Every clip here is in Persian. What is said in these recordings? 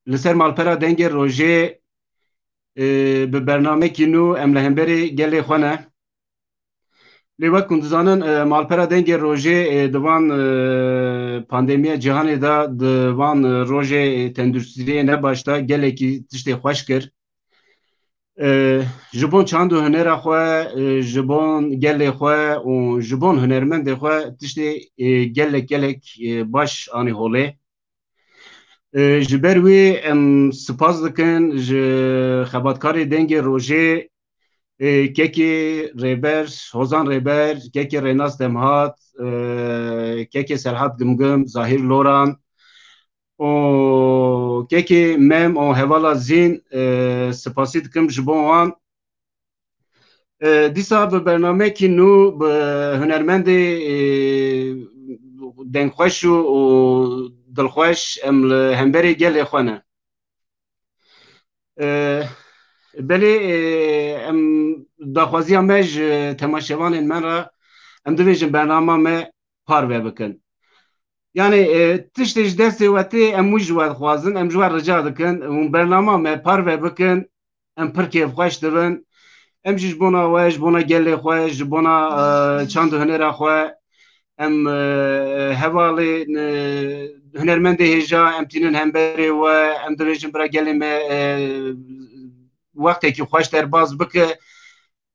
لسر مالپرا دنگ روژه به برنامه کینو ام لهمبری گلی خونه لیوه کندزانن مالپرا دنگ روژه دوان پاندمی جهانی دا دوان روژه تندرستری نباشتا گلی کی تشتی خوش کرد جبون چند هنر خو جبون گل خو و جبون هنرمند خو تشتی گلک باش آنی هوله جبروی ام سپاس دکن ج خباتکاری دنگ روژه ککی ریبر هوزان ریبر ککی ریناس دمهات ککی سرحات گمگم ظاهر لوران و ککی مم و هوالا زین سپاسی دکم جبون وان دیسا به برنامه کی نو به هنرمند دنگخوش و دلخوش ام همبری گل خونه بله ام داخوازی همش تماشاوان من را ام دویجن برنامه ما پارو بکن yani tiştej destê wetê em wî ji we dixwazin em ji we rica dikin û bername me parve bikin em pir kêfxweş dibin em jî ji bona we ji bona gelê xwe ji bona çand û hunera xwe em hevalê hunermendê hêja em tînin hemberê we em dibêjin bira gelê me wextekî xweş derbas bike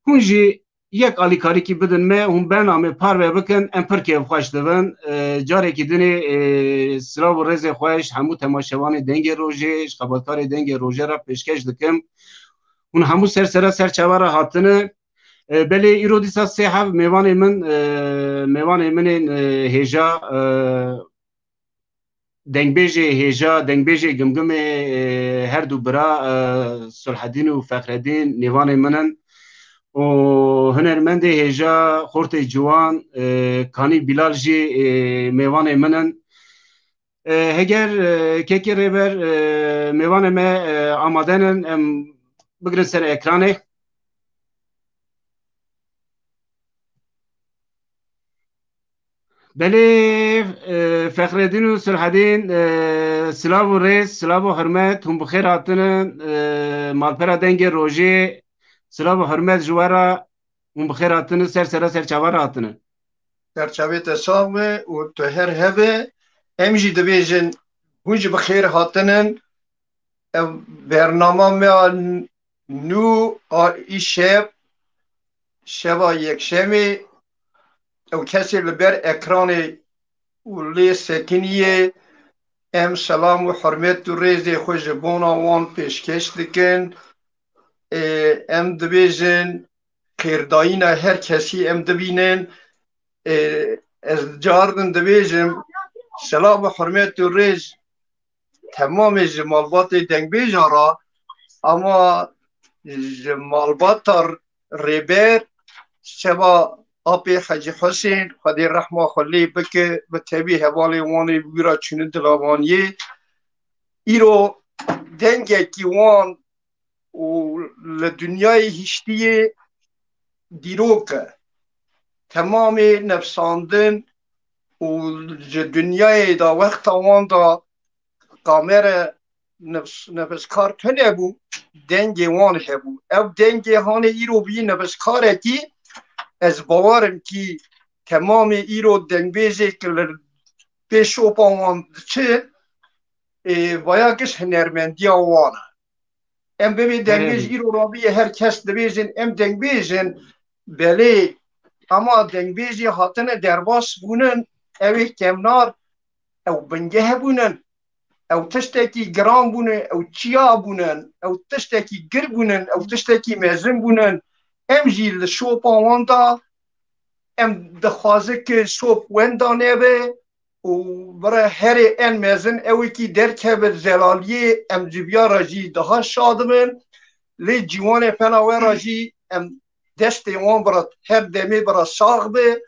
hûn jî yek alîkarîkî bidin me hûn bername parve bikin em pir kêfxweş dibin carekî dinê silav û rêzê xweş hemû temaşevanê dengê rojê ji xebatkarê dengê rojê re pêşkeş dikim hûn hemû sersera ser çavara hatine belê îro dîsa sê hev mêvanê min ên hêja dengbêjê hêja dengbêjê gimgimê her du bira Sulhedîn û Fexredîn nêvanê min in û hunermendê hêja Xortê Ciwan Kanî Bilal jî mêvanê min in heger kekê rêber mêvanê me amade nin em bigirin ser ekranê belê Fexredîn û Sulhedîn silav û rêz silav û hirmet hûn bi xêr hatinin malpera dengê rojê silav û hirmet ji we re hûn bi xêr hatinin sersera ser çavara hatinin serçavê te sağ be û tu her hebe em jî dibêjin hûn jî bi xêr hatinin ev bername me nû a îşev şeva yekşemê ew kesê li ber ekranê û lê sekiniye em selam û hirmet û rêzê xwe ji bona wan pêşkeş dikin em dibêjin xêrdayîna her kesî em dibînin ez car din dibêjim selam û hirmet û rêz temamê ji malbatê dengbêja ra ama ji malbata rêber şeva apê Hacı Hüseyin Xwedê rehma xwe lê bike bi tevî hevalê wanê wî ra çûnin dila waniyê îro dengekî wan û li dunyayê hiştiyê dîrok e temamê nefsandin û ji dunyayê da wexta wan da kamera nefskar tunebû dengê wan hebû ew dengê hanê îro bî nefskarekî ez bawerim kî temamê îro dengbêjê ki li pê şopa wan diçin vaya giş hunermendiya wan e em bibê dengbêj îro rabîye her kes dibêjin em dengbêjin belê ama dengbêjê hatine derbas bûnin ew ê kemnar ew binge hebûnin ew tiştekî giran bûne ew çiya bûnin ew tiştekî gir bûnin ew tiştekî mezin bûnin em jî li şopa wan da em dixwazin ki şop wenda nebe û bira herê en mezin ewekî derkeve zelaliyê em ji biyara jî daha şad bin lê cîwanê pena we ra jî em destê wan bira her demê bira sax be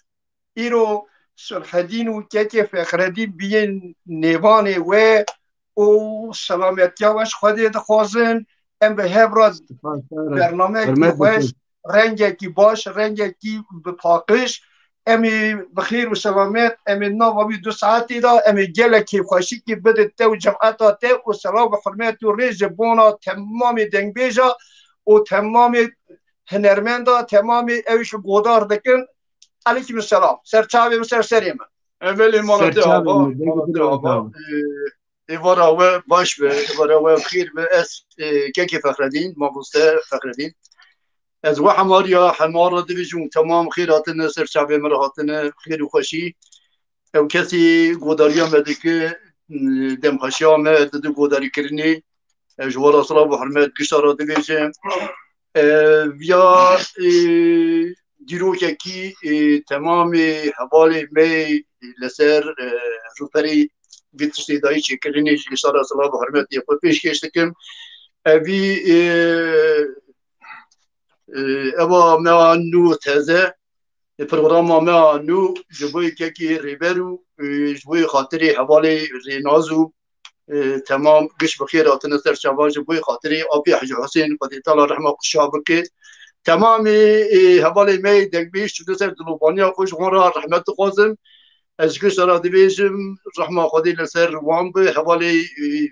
îro Sulhedîn û kekê Fexredîn biyên nêvanê we û selametiya we ji Xwedê dixwazin em bi hev re bernameyekî xweş rengekî baş rengekî bi paqij امي بخير وسلامات امي نوفي 2 ساعات دا امي جلكي خوشيكي بدت تو جمعتا تو وسلام وحرمات وريج بونا تمام دنبيجا وتمام هنرمندا تمام ايش قدار دكن عليكم السلام سرچاوي مسر سريما اولی مالته سرچاوي آبا دنگ آبا ایوارا و باش به ایوارا و خیر به اس کیکی فخردین مابوسته فخردین از و حماریا حمار دیویژن تمام خیراتن سر شعب مرهاتن خیر و خوشی او کسی گوداریا مده که دم خشیا مده دو گوداری کرنی جوار صلاح و حرمت گشتارا دیویژن یا دیروکه کی تمام حوالی می لسر روپری بیتشتی دایی چی کرنی گشتارا صلاح و حرمت یه خود پیش کشتکم اوی اوا ما نو تازه پروگرام ما نو جبوی که ریبرو جبوی خاطری حوالی رینازو تمام گش بخیر آتن سر شبا جبوی خاطری آبی حج حسین قدی تعالی رحمه قشاب که تمام حوالی می دنبیش شده سر دلوبانیا خوش را رحمت خوازم از گش را دیویجم رحمه خدی لسر وان به حوالی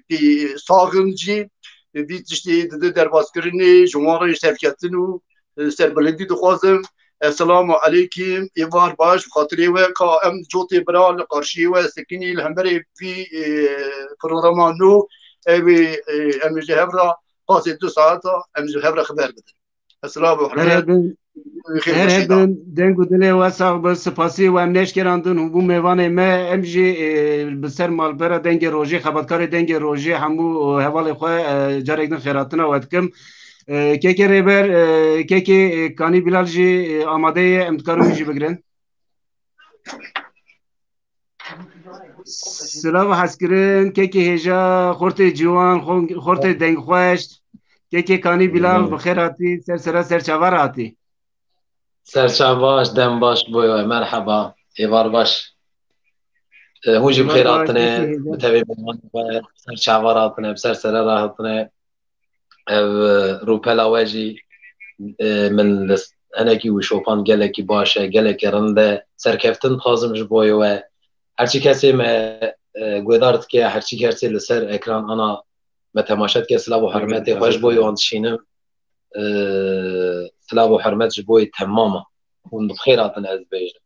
بی ساغنجی بی تشتی درباز کرنی جمهوری شرکتنو سر بلندی دخوازم السلام علیکم ایوار باش خاطری و که ام جوتی برال قرشی و سکنی الهمبری فی پروگرام نو اوی ام جهبرا قاسی 2 ساعت ام جهبرا خبر بده السلام علیکم هر هبن دنگو دلی و ساق به سپاسی و ام نشکراندن و بو میوان ما ام جی بسر مالبرا دنگ روژی خبرکار دنگ روژی همو حوال خواه جارک دن خیراتنا ودکم کیکی ریبر کیکی کانی بلال جی آماده امتکارو جی بگرن سلام حسکرین کیکی هجا خورت جوان خورت دنگ خوشت کیکی کانی بلال بخیر آتی سر چاور آتی سرچاواش دم باش بوی مرحبا ایوار باش هونجی بخیر آتنه بتوی بمان باید سرچاوار آتنه بسر سره راه آتنه روپلا واجی من انکی و شوپان گلکی باشه گلکی رنده سرکفتن خازم جبوی و هرچی کسی ما گویدارد که هرچی کسی لسر اکران انا ما تماشد که سلاب و حرمتی خوش بوی و انتشینم سلاب و حرمت جبوی تماما هون بخیر آتنه از بیجن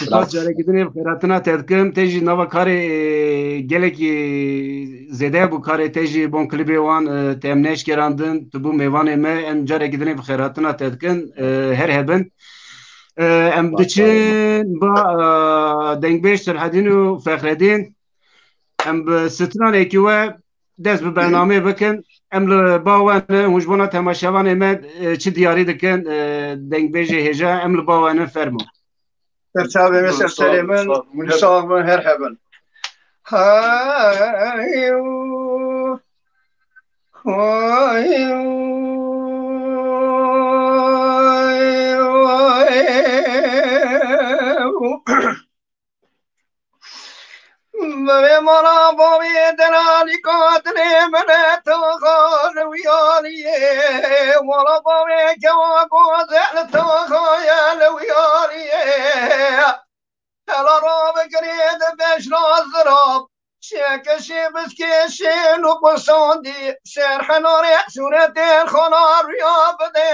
سپاس جاره کدنی بخیراتنا تدکم تیجی نوا کاری گلکی زیده بو کاری تیجی بون کلیبی وان تیمنیش کراندن تو بو میوان ما ام جاره کدنی بخیراتنا تدکن هر هبن ام دچین با دنگ بیش سرحدین و فخردین ام بستران اکیوه دست به برنامه بکن ام لباوان وجبونا تماشاوان امد چی دیاری دکن دنگ بیش هجا ام لباوان فرمو سرچاوي مسر سليمان ونصاغ هرحبا هايو مرا بابي دلالي قاتلي من تغار ويالي مرا بابي جوا قوزل تغايل ويالي هلا راب قريد بش نازراب شاكشي بسكيشين وبصاندي سرح ناري سورة الخنار يا بدي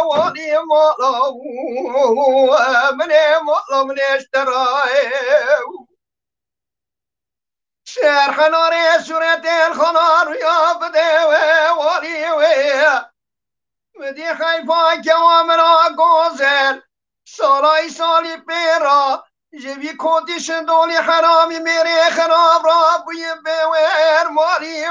والي مالا مني مالا من اشتراي شرح ناري سورة الخنار يا بدي والي مدي خايفا كوامرا قوزل سالاي سالي بيرا جبي كونتي شندولي حرامي ميري خراب رابي بوير مالي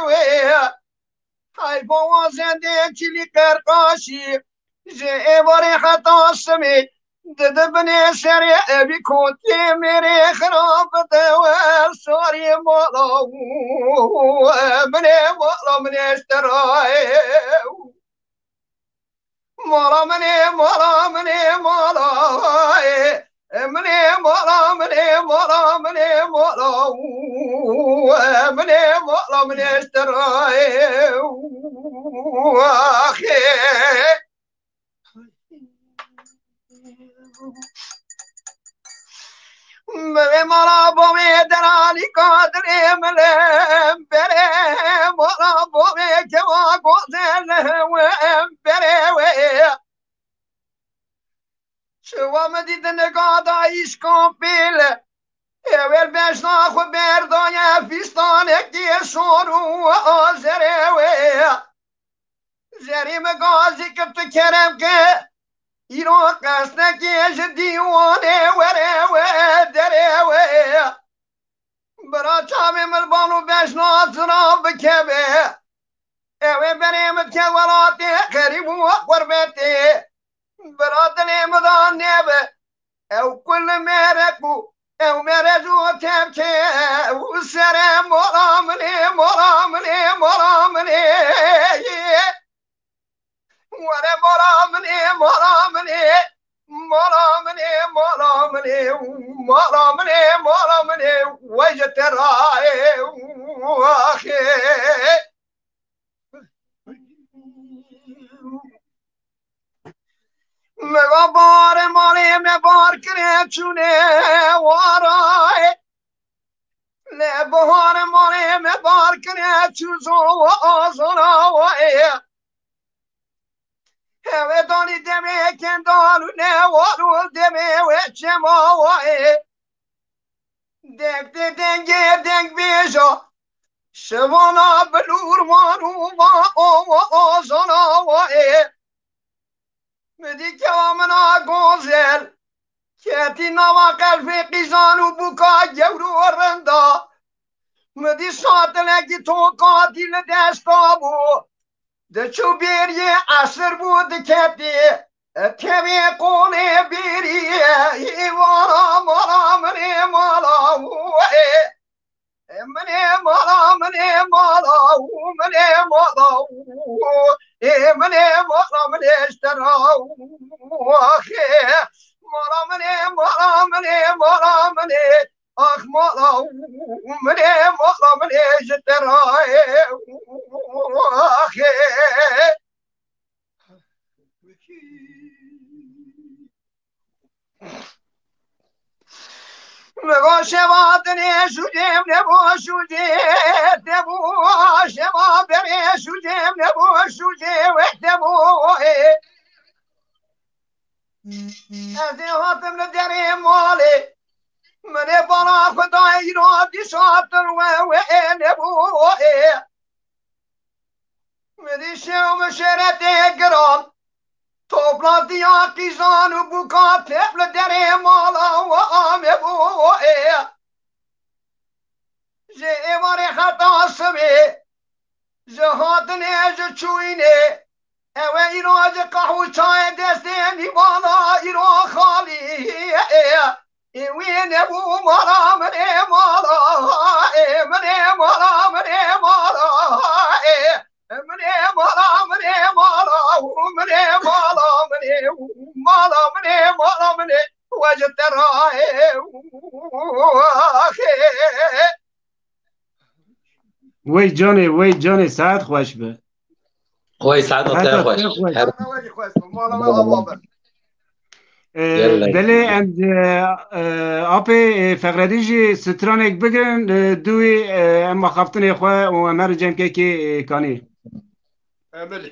خايفا وزندك لي قرقاشي جي باري حتى السمي ددبني سري ابي كونتي ميري خراب دوار سوري مالو مني مالو من اشتراي مالا مني مالا مني مالا مني مالا مني مالا مني مالا مني مالا من اشتراي اخي مرا بومه درانی قادر ملم بره مرا بومه که ما گذر بره شو مدید نگاه دایش کامپیل اول بشنا خو بردای فیستان اکی شورو آزره زریم گازی که تو کرم که ایران قصد کش دیوانه وره و دره و برا چاوی ملبانو بشنا زنا بکبه اوه بریمت که ولاتی قریب و قربتی برا دلیم دان نبه او کل مرکو او مرجو تبکه و سر مرامنه مرامنه مرامنه وره مرامنه مرامنه مرامنه مرامنه مرامنه مرامنه وجت رائع واخي مغبار مالي مبار كريتشوني وراي لبهار مالي مبار كريتشوزو وازراوي هوا داني دمي كندالو نوارو دمي وچماوي دنگ دنگ دنگ بيجا شوانا بلور مانو ما آزناوي مدی کامنا گوزل کتی نوا قلبی قیزانو بکا جورو رندا مدی ساتلکی تو قاتل دستا بو دچو بیری اثر بود کتی کمی قونه بیری ایوانا مالا منی مالا منی مالا منی مالا منی مالا مني مرة مني اشترى واخي مرة مني مرة مني مرة مني اخ مرة مني مرة مني اشترى واخي نبو شبابني شجيم نبو شجيم نبو شبابني شجيم نبو شجيم نبو أزي هاتم ندري مالي من برا خداي رادي شاطر نبو مدي شو مشرتي قران توبلا دیا قیزانو بوکا تبل در مالا و آمه بوئه جه ایوار خطا سبه جه هاتنه جه چوینه اوه ایرو جه قهو چای دسته نیوانا ایرو خالی ایوه نبو مالا منه مالا منه مالا منه مالا مني مالا مني مالا مني مالا مني مالا مني مالا مني وجدت راي وی جانی ساعت خوش به خوی ساعت تا خوش بله اند فقردی جی سترانک بگرن دوی اما خفتن خواه و امر جمکه که کانی بله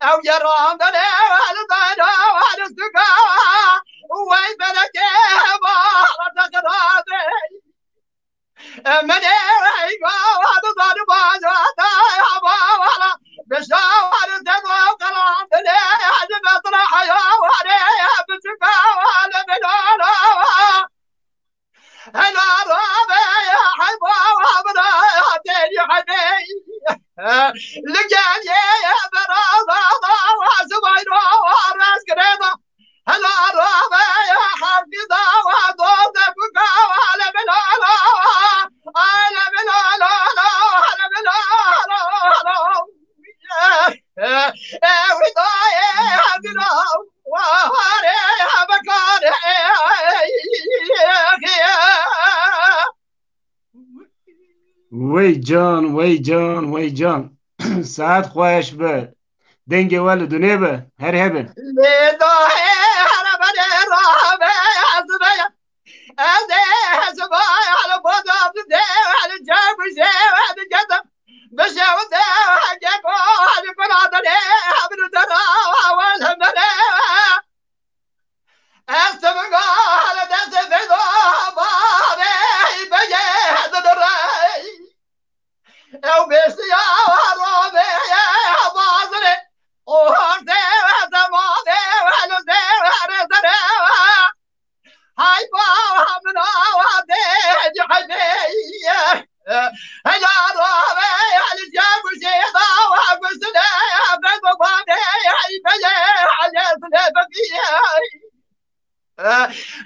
او يرام دني والدانا والسكا وي بلكي بارد قرادي مني ويقا وضد بازاتا يا بابا بشاور دمو قرام دني عجب اطرح يا واني بسكا وانا بلالا انا رابي يا حبا وابنا يا حبي لقال يا براضة وزبيرو وراس كريضة هلا رابي يا حفيظة ودور دبقة وعلى بلالا على بلالا على بلالا وضايا بلا وهاري بكاري وی جان وی جان وی جان ساعت خوش به دنگ ول دونه به هر هبن لداهي على بني رابي عزبي زباي على بوضع بدي على الجاب وزي وعد الجدم بشا ودي وحجك وحد بنادني عبد الدرا والهمني استبقى على دس في ضبابي بجي هذا الرأي او بيستي يا رابي يا باظري وهرتي وزماني وحلوزي وحرزري هاي بابنا ودي جحدي هلا رابي على الجاب وزيدا وحبسني بيض بابي هاي بجي على سلبكي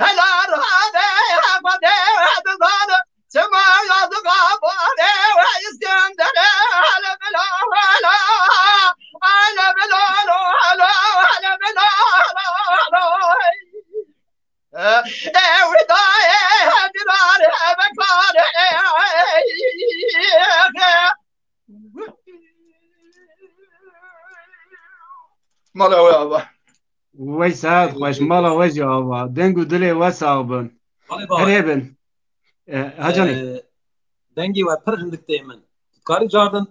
هلا رابي حفظي وحدضان سما يضغى باني ويسكندري على بلا ولا على بلا ولا على بلا وداي درار بكار مالا ويابا وی ساعت خوش مالا وجه آوا دنگ و دل وسابن هر هبن هجانی دنگی و پر هندک تیمن کاری جاردن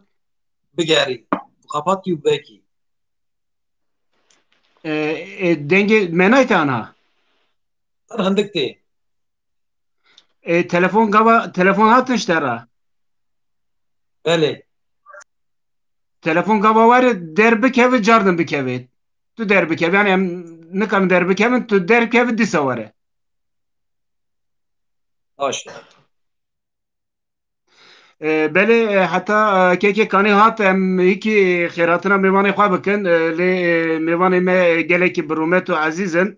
بگری قفات یو بکی دنگ منایت آنها پر هندک تی تلفون هاتنش ترا بله تلفون گاوا واره در بکوی جاردن بکوی تو در بکوی یعنی هم نکن در بکوی تو در بکوی دیسا واره باشه بله حتی که کانی هات هم یکی خیراتنا میوانی خواه بکن لی میوانی ما گله که برومت و عزیزن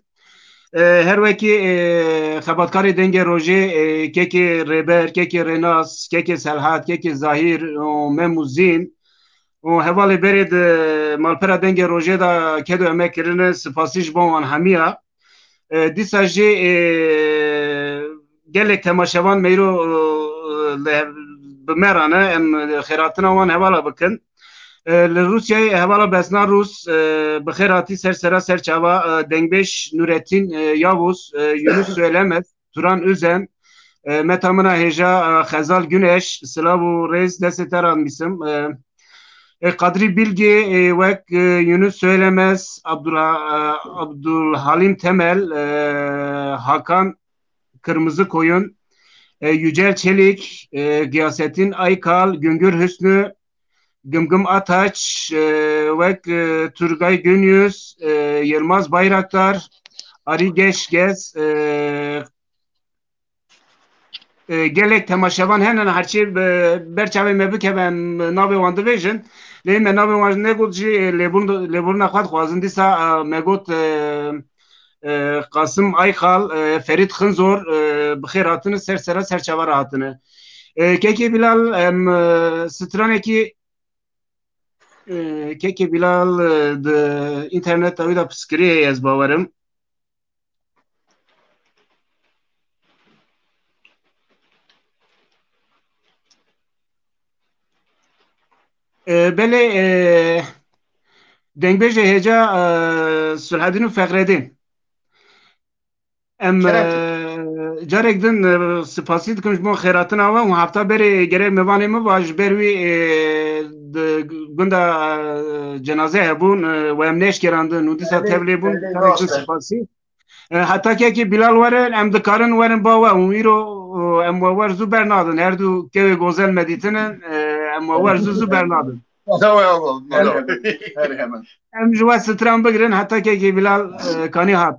هر وکی خباتکاری دنگ روژه که ریبر که ریناس که سلحات که ظاهر و مموزین و حوالی برید مالپرا دنگ روژه دا کدو امه کرنه سپاسیش بان همیا دیسا جی گلک تماشوان میرو بمرانه ام خیراتنا وان حوالا بکن لروسیای حوالا بسنا روس بخیراتی سرسرا سرچاوا دنگبش نورتین یاووس یونس söylemez Turan Özen metamına heja Khazal Güneş Slavu Reis deseteran misim Kadri Bilgi ve Yunus Söylemez Abdülhalim Temel Hakan Kırmızı Koyun Yücel Çelik Giyasettin Aykal Güngör Hüsnü Gımgım Ataç ve Turgay Günyüz Yılmaz Bayraktar Ari Geçgez gelek temaşavan hemen herçi berçave mebike ben navi wandı vision le me navi wan negoci lebun naxat xwazin disa megot Qasım Aykal Ferit Xınzor bixêratını sersera serçava rahatını keke Bilal straneki keke Bilal de internet avida pskriye ez bavarım بله دنگ بیجه هجا سلحدین و فقردین ام جارek din spasî dikim ji bo xêratina we û hefta berê gerek mivanê min ve ji ber wî gunda cenaze hebûn we em neşkerandin û dîsa tevlê bûn karê spasî heta kekê Bilal werin em dikarin werin ba we û îro em we wer zû bernadin her du kevê gozel me dîtinin em we wer zû bernadin em ji we stran bigirin heta kekê Bilal kanî hat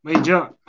Meycan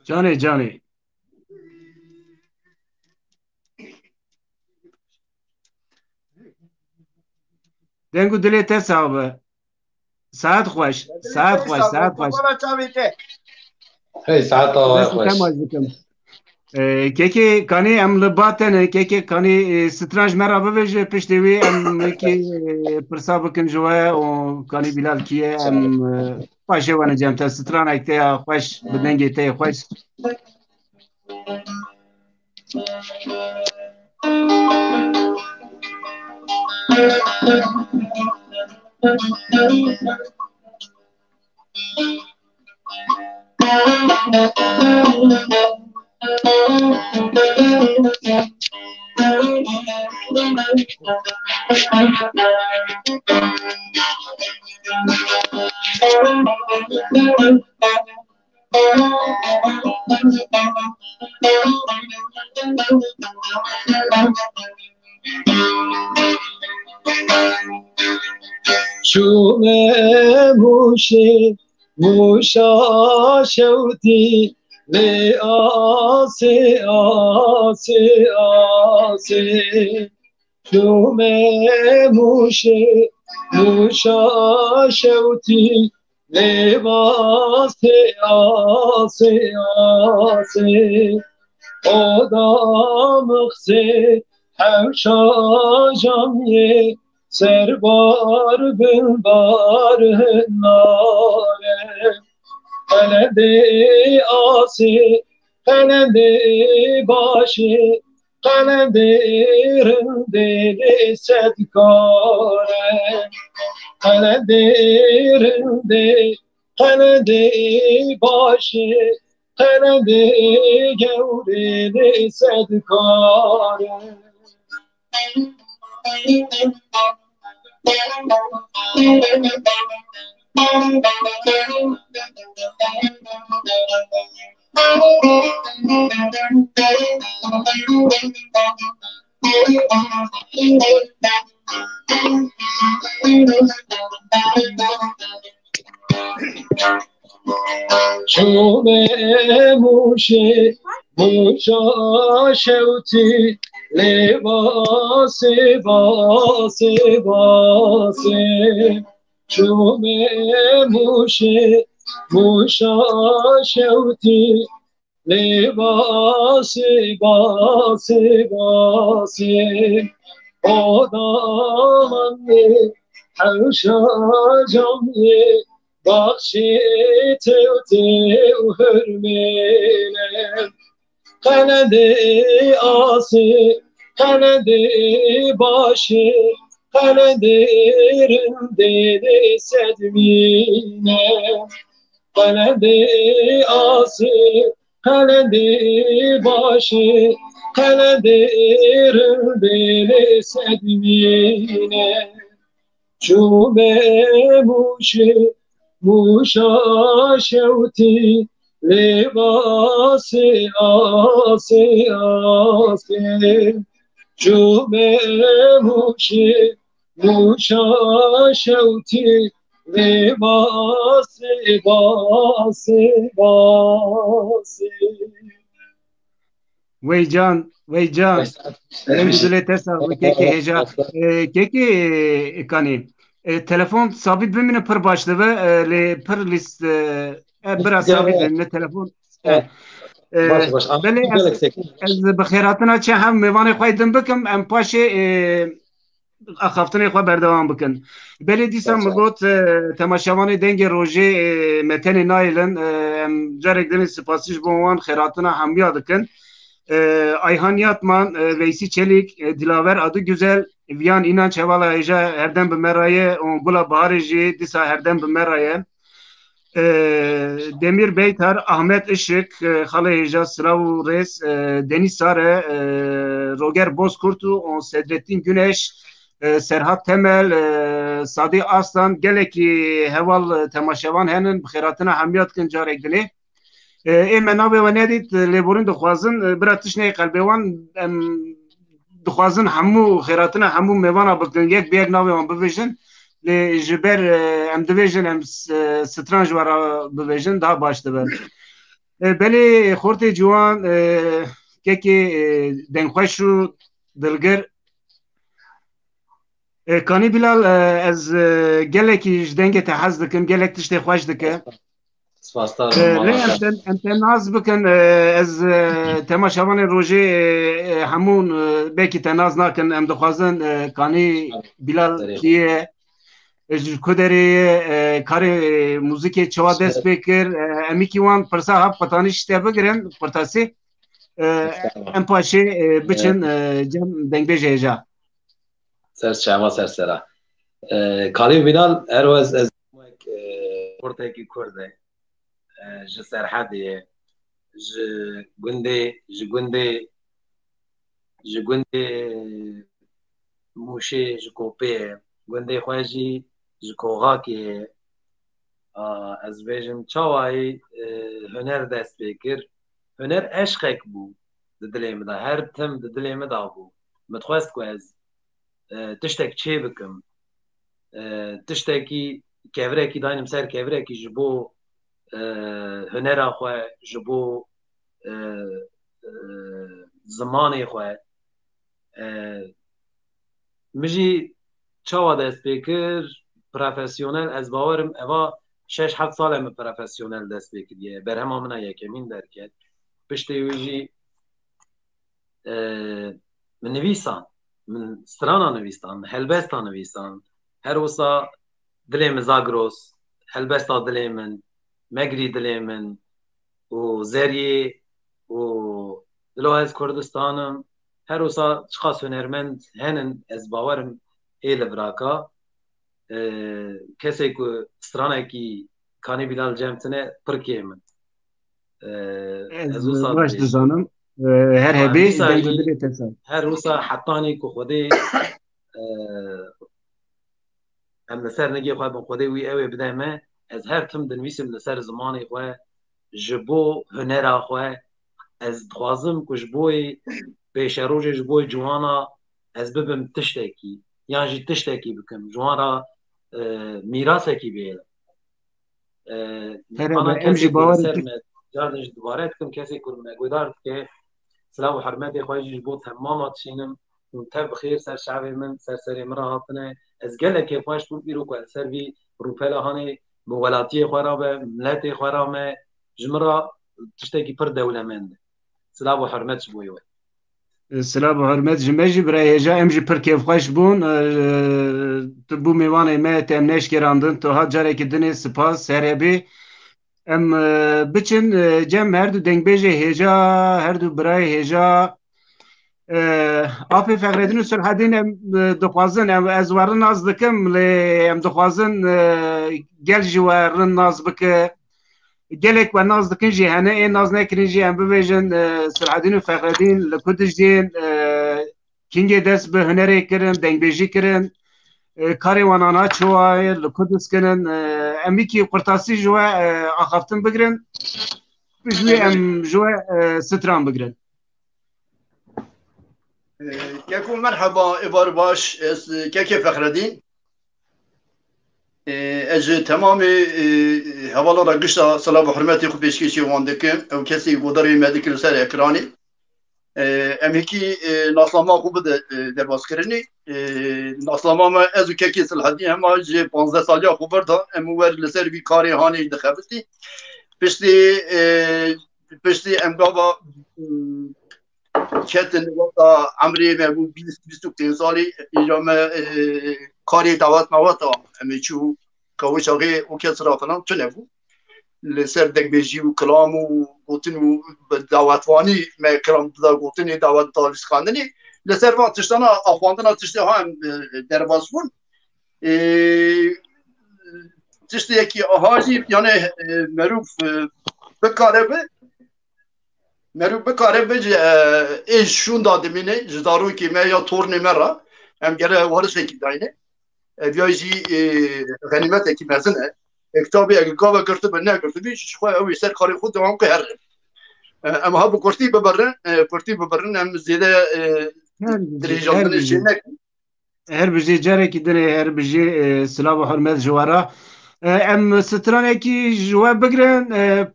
Canê canê deng û dilê te sağ be saet xweş saet xweş saet xweş Hey saata te maj dikim kekê kanî em li ba tene kekê kanî stranj me ra bibêje piştî wî em wekî pirsa bikin ji we û kanî Bilal kî ye em paşê we necem te stranek te ya xweş bi dengê te yê xweş شوم موشه موشا شوتی لی آسه آسه آسه شوم موشه موشا شوتی لی آسه آسه آسه آدم خسه حوشا جامیه سربار بنبار ناره قلنده آسی قلنده باشه قلنده رنده صدکاره قلنده رنده قلنده باشه قلنده گوره صدکاره شوم موشه موشا شوتی لباسه باسه باسه چومه موشه موشا شوتی لباسه باسه باسه آدامنه حوشا جامعه بخشی تو تو هرمینه قنده آسی قنده باشه قنده رنده سدمینه قنده آسی قنده باشه قنده رنده سدمینه چوبه موشه موشا شوتی لباس آسی آسی چوبه موشه موشا شوتی لباس باسی باسی وی جان ام دل تسا و ککی هجا ککی کانی تلفن ثابت بمینه پر başlı ve پر لیست برا ثابت بمینه تلفن بله از بخیراتنا چه هم میوان خواهیدن بکم ام پاشه اخافتن خواهی بردوان بکن بله دیسا مگوت تماشاوان دنگ روژه متن نایلن جارک دنی سپاسیش بوان خیراتنا هم بیادکن Ayhan Yatman, Veysi Çelik, Dilaver adı güzel, Viyan İnan Çevala Eja herden bir meraye, Gula Baharıcı, Disa herden bir meraye, Demir Beytar, Ahmet Işık, Hale Eja, Sırav Res, Deniz Sare, Roger Bozkurtu, Sedrettin Güneş, Serhat Temel, Sadi Aslan, geleki heval temaşevan henin, bxiratına hamiyat kın carek dili. Em navê we nedît lêborîn dixwazin bira tişnê qelbê wan em dixwazin hemû xêratina hemû mêvana bikin yek bi yek navê wan bibêjin lê ji ber em dibêjin em stran ji wera bibêjin daha baş dibe. Belê xortê ciwan kekê dengxweş û dilgir Kanî Bilal ez gelekî ji dengê te hez dikim gelek tiştê xweş dike em te naz bikin ez temaşavanê rojê hemûn belkî te naz nakin em dixwazin Kanî Bilal kiye ji ku derê ye karê muzîkê çawa dest pê kir emîkî wan pirsa hev qutanî ji te bigirin qurtasî em paşê biçin cem dengbêjê heja Serçema sersera Kanî Bilal erwez ez portekî Kurd e ji Serhedê ji gundê Mûşê ji Kopê gundê xwe jî ji Koxakê ez bêjim çawayî huner dest pê kir huner eşqek bû di dilê me de her tim di dilê me da bû min dixwest ku ez tiştek çê bikim tiştekî kevrekî daynim ser kevrekî ji bo hunera xwe ji bo zimanê xwe min jî çawa dest pê kir profesyonel ez bawerim eva 6-7 sal min profesyonel dest pê kiriye berhema min a yekemîn derket piştê wî jî min nivîsan min strana nivîsan helbesta nivîsan her wisa dilê min Zagros helbesta dilê min Megrî dilê min û Zeryê û dilo ez Kurdistanim her wisa çiqas hunermend henin ez bawerim ê li viraka kesê ku stranekî Kanî Bilal cemtine pir kê min ez baş dizanim her hebê dilê te sar her wisa hetanî ku Xwedê em li ser negê xwe bi Xwedê wî ew ê bide me ez her tim dinivîsim li ser zimanê xwe ji bo hunera xwe ez dixwazim ku ji bo pêşerojê ji bo ciwana ez bibim tiştekî yan jî tiştekî bikim ji wan re mîrasekî bêle em jî bawer carin ji dibare dikim kesê ku me guhdar dike سلام و حرمتی خواهی بود تمام تشینم و تب خیر سر شعب من سر سری مرا هاتنه از گله که خواهش بود بیرو که سر وی روپلا هانی بولاتی خرابه ملت خرامه جمرا تشتكي پر دولة من سلام و حرمت بويوه سلام و حرمت جمجی برای هجا ام جی پر کیف خوش بون تبو میوانه ما تم نش کراندن تو ها جاره که دنی سپاس سربی ام بچن جم هر دو دنگ بیجه هجا هر دو برای هجا آفی فقردین و سرحدین ام دخوازن ام از ورن ناز دکم ام دخوازن گل جوارن ناز بکه gelek ve naz dikin jî hene ê naz nekirin jî em bibêjin Sirhedîn û Fexredîn li ku dijîn kingê dest bi hunerê kirin dengbêjî kirin karê wan ana çawa li ku diskirin em wîkî qurtasî ji we axaftin bigirin ji wê em ji we stran bigirin Keko merhaba evar baş ez keke Fexredîn ez tamamı havalara gışta salam ve hürmeti xu peşkeşi wan dikim ew kesî godarî me dikir ser ekranî em hekî naslama xu bide derbaskirinî naslama me ez û kekê Silhedîn hema ji 15 saliya xu bir da em wer li ser vî karê hanê dixebitî piştî em gava ketin wata emrê me bû 20 salî îja me karê dawet mewata em ê çû kawişaxê û kesra falan tune bû li ser dekbêjî û kilam û gotin û dawetvanî me kiram da gotinê dawet da lîstxandinê li ser van tiştana axwandina tiştê ha em derbas bûn tiştiyekî aha jî yani merûv bikare bi merûv bikare bi ji ê şûn da dimîne ji zarokê me ya tornê me ra em gere warisekî dayîne ev jî ganîmetekî mezin e kitabê ege gava girtibin negirtibî ji xwe ew ê ser karê xwe dewam ke herin em ha bi kurtî bibirin em zêde dirêjandinê jê nekin her bijî carekî dinê her bijî silav û hurmet ji wara em stranekî ji we bigirin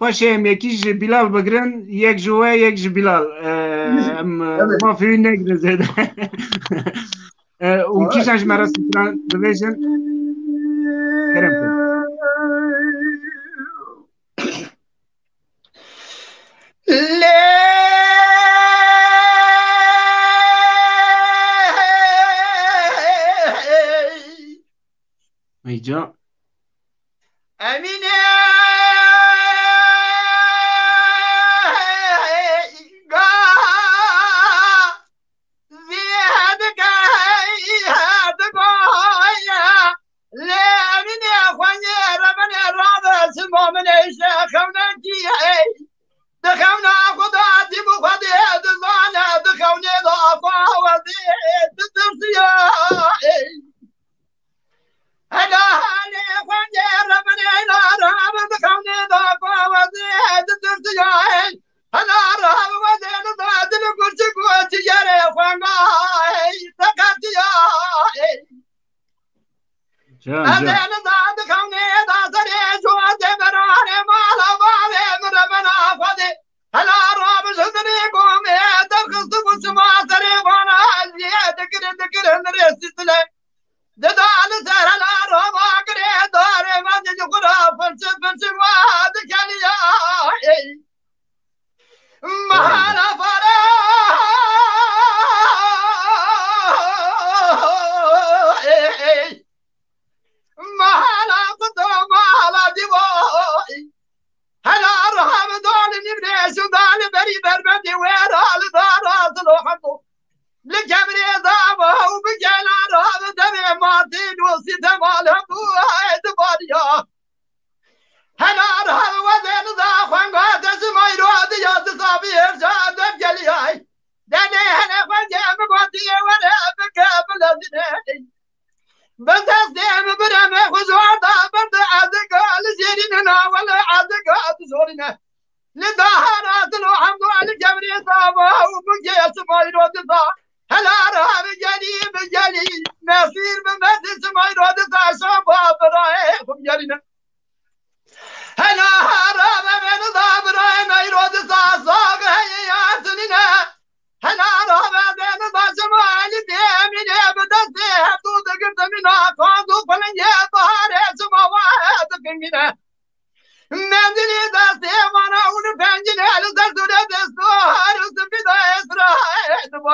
paşê em yekî ji Bilal bigirin yek ji we yek ji Bilal em mafî wî negirin zêde û kîjan ji me re stran dibêjin kerem kir Eyca Emine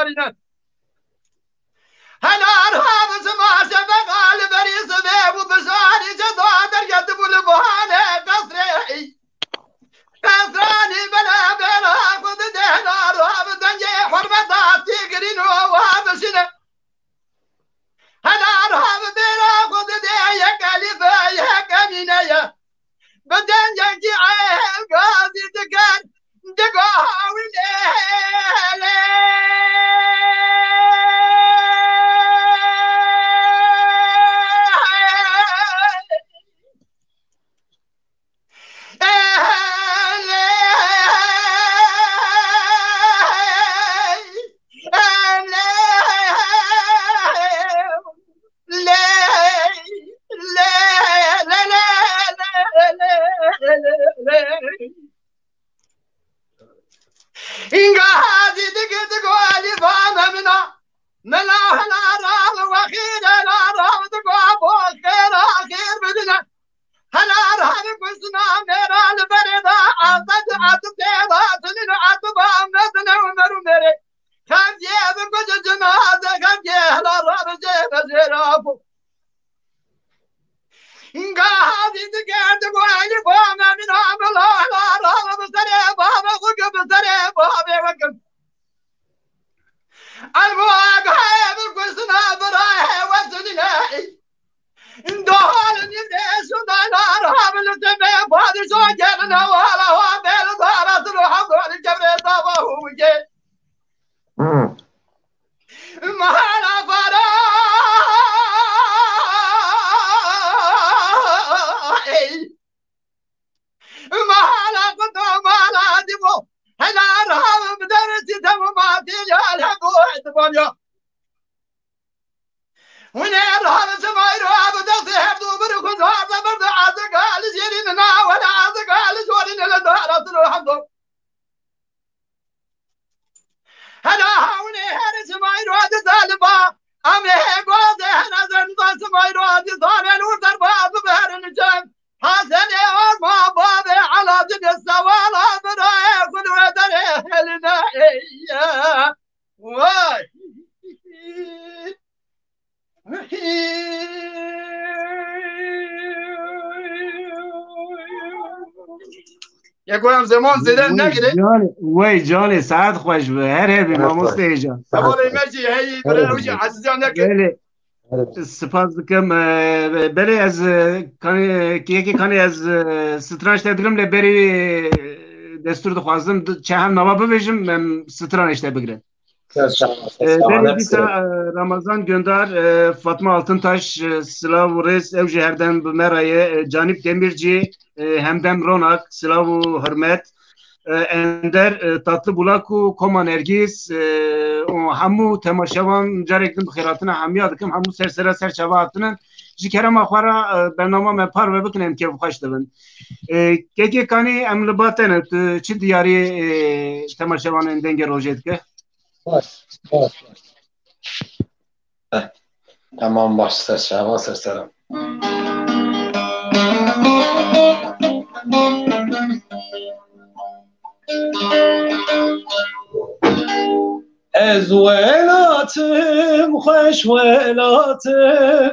وارینه هنار هامز ماشه بقال بریز بیبو بزاری جدا در ید بول بحانه قصرانی بلا بلا خود دهنار راب دنجه حرمتات تیگرین و وابشنه هنار هم بلا خود ده یک علیفه یک امینه بدنجه کی عیل گازی دکن دگاوی لیله اینگاه هذه دقيقة قوالي فانا منا هلا راب وخير هلا راب تقوى خير خير بدنا هلا راب قصنا ميرا البريدة عطت تيضا تنين عطبا مدنا ومرو مري كان جيب قج جنازة كان جيه هلا راب جيب زيرابو اینگاه هذه دقيقة قوالي فانا منا ملا هلا راب بسري بابا وقب بسري بابا وقب البواق هاي بالقصنا براي وزنلاي اندوال نبدأ سندانا رهاب التبع بادر سوجرنا ولا وابل دارت الحظ والجبر طابه وجه مهانا فراي مهانا قدو مهانا دبو هلا رهاب بدرسي تماماتي جالها قوة بانيا ونير هذا سماير هذا دلتي هبدو بركض هذا برد عازق على زيريننا ولا عازق على زورين لدارة الحمد هلا هوني هذا سماير هذا ظالبا أمي قوزي هنا زنطا سماير هذا ظالم وترباب بهر الجم حسن ما بابي على دنيا السوالة براي كل ودري لنا إياه واي یکویم زمان زدن نگیره وای جان ساعت خوش به هر هبی ماموس جان سوال ایمجی هی برای عزیزان نگیره سپاس دکم بله از یکی کانی از سترانش تدرم لبری دستور دخوازم چه هم نوا ببیشم سترانش تبگره بله بیسا رمضان gönder Fatma Altıntaş Slav Reis ev şehirden meraya Canip Demirci hemdem Ronak Slav Hürmet Ender Tatlı Bulaku Koma Nergis hamu temaşavan carektin bxiratına hamiya dikim hamu sersera serçava hatının ji kerema xwara bernama me par ve bikin em kev xweş dibin keke kanî em li batene tu çi diyarî temaşavanên dengê rojê dike باش تمام باش سرشوا سرسرم از ولاتم خوش ولاتم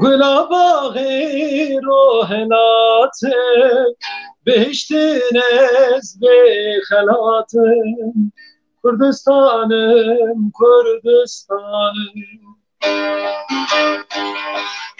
گلا باغی روحلاتم بهشتین از بخلاتم کردستانم کردستانم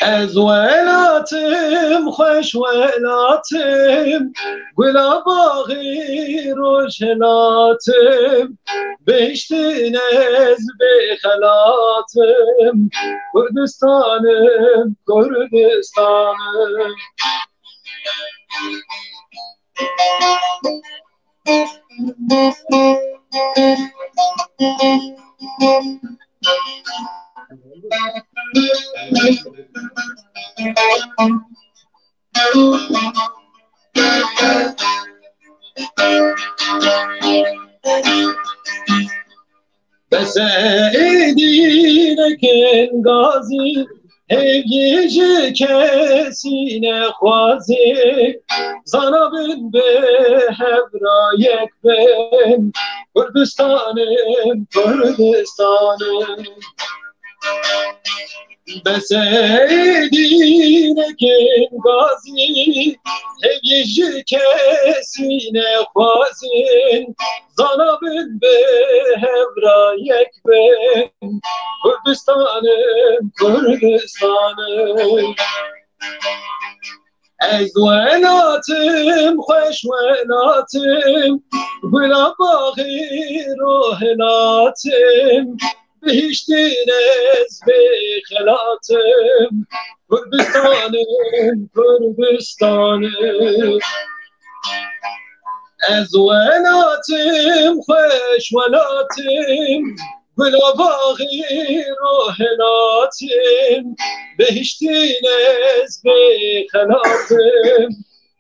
از ولاتم خوش ولاتم گلا باغی روشلاتم بهشتین از بخلاتم کردستانم کردستانم بسعیدین کن گازی هیجی کسی نخوازی زانا بن به هبرا یک بن کردستانم کردستانم بسیدین کن گازی هیچ کسی نخوازین زانا بن به هبرا یک بن کردستانم کردستانم از ولاتم خوش ولاتم گلا باغی رو هلاتم بهشتین از بخلاتم کردستانم کردستانم از ولاتم خوش ولاتم گلا باغی رو هلاتم بهشتین از بخلاتم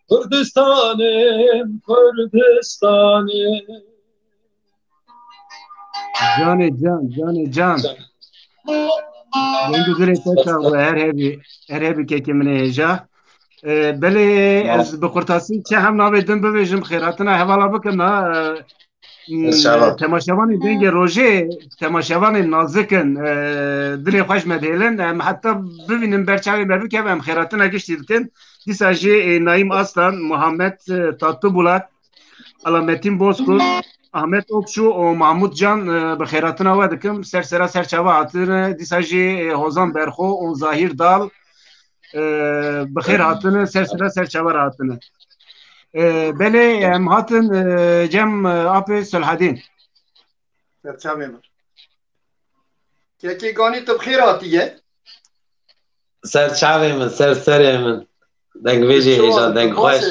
کردستانم کردستانم جان دنگو زیر تکا و هر هبی که من هجا بله از بقرطاسی چه هم نابه دن ببیجم خیراتنا حوالا بکن تماشاوان دنگ روژه تماشاوان نازکن دلی خوش مدهلن حتی ببینیم برچاوی ببی که هم خیراتنا گشتی دکن دیسا جه نایم اصلا محمد تاتو بولاد علامتین بوسکو احمد اوکشو و محمود جان بخیراتنا و دکم سر چاوا هاتن دیسا جه هوزان برخو و ظاهر دال بخیر هاتن سر چاوا هاتن بله هم هاتن جم آپ صلحالدین سرچاوه که گانی تو بخیر هاتیه سرچاوه من سر من دنگ ویجی ایجان دنگ خوش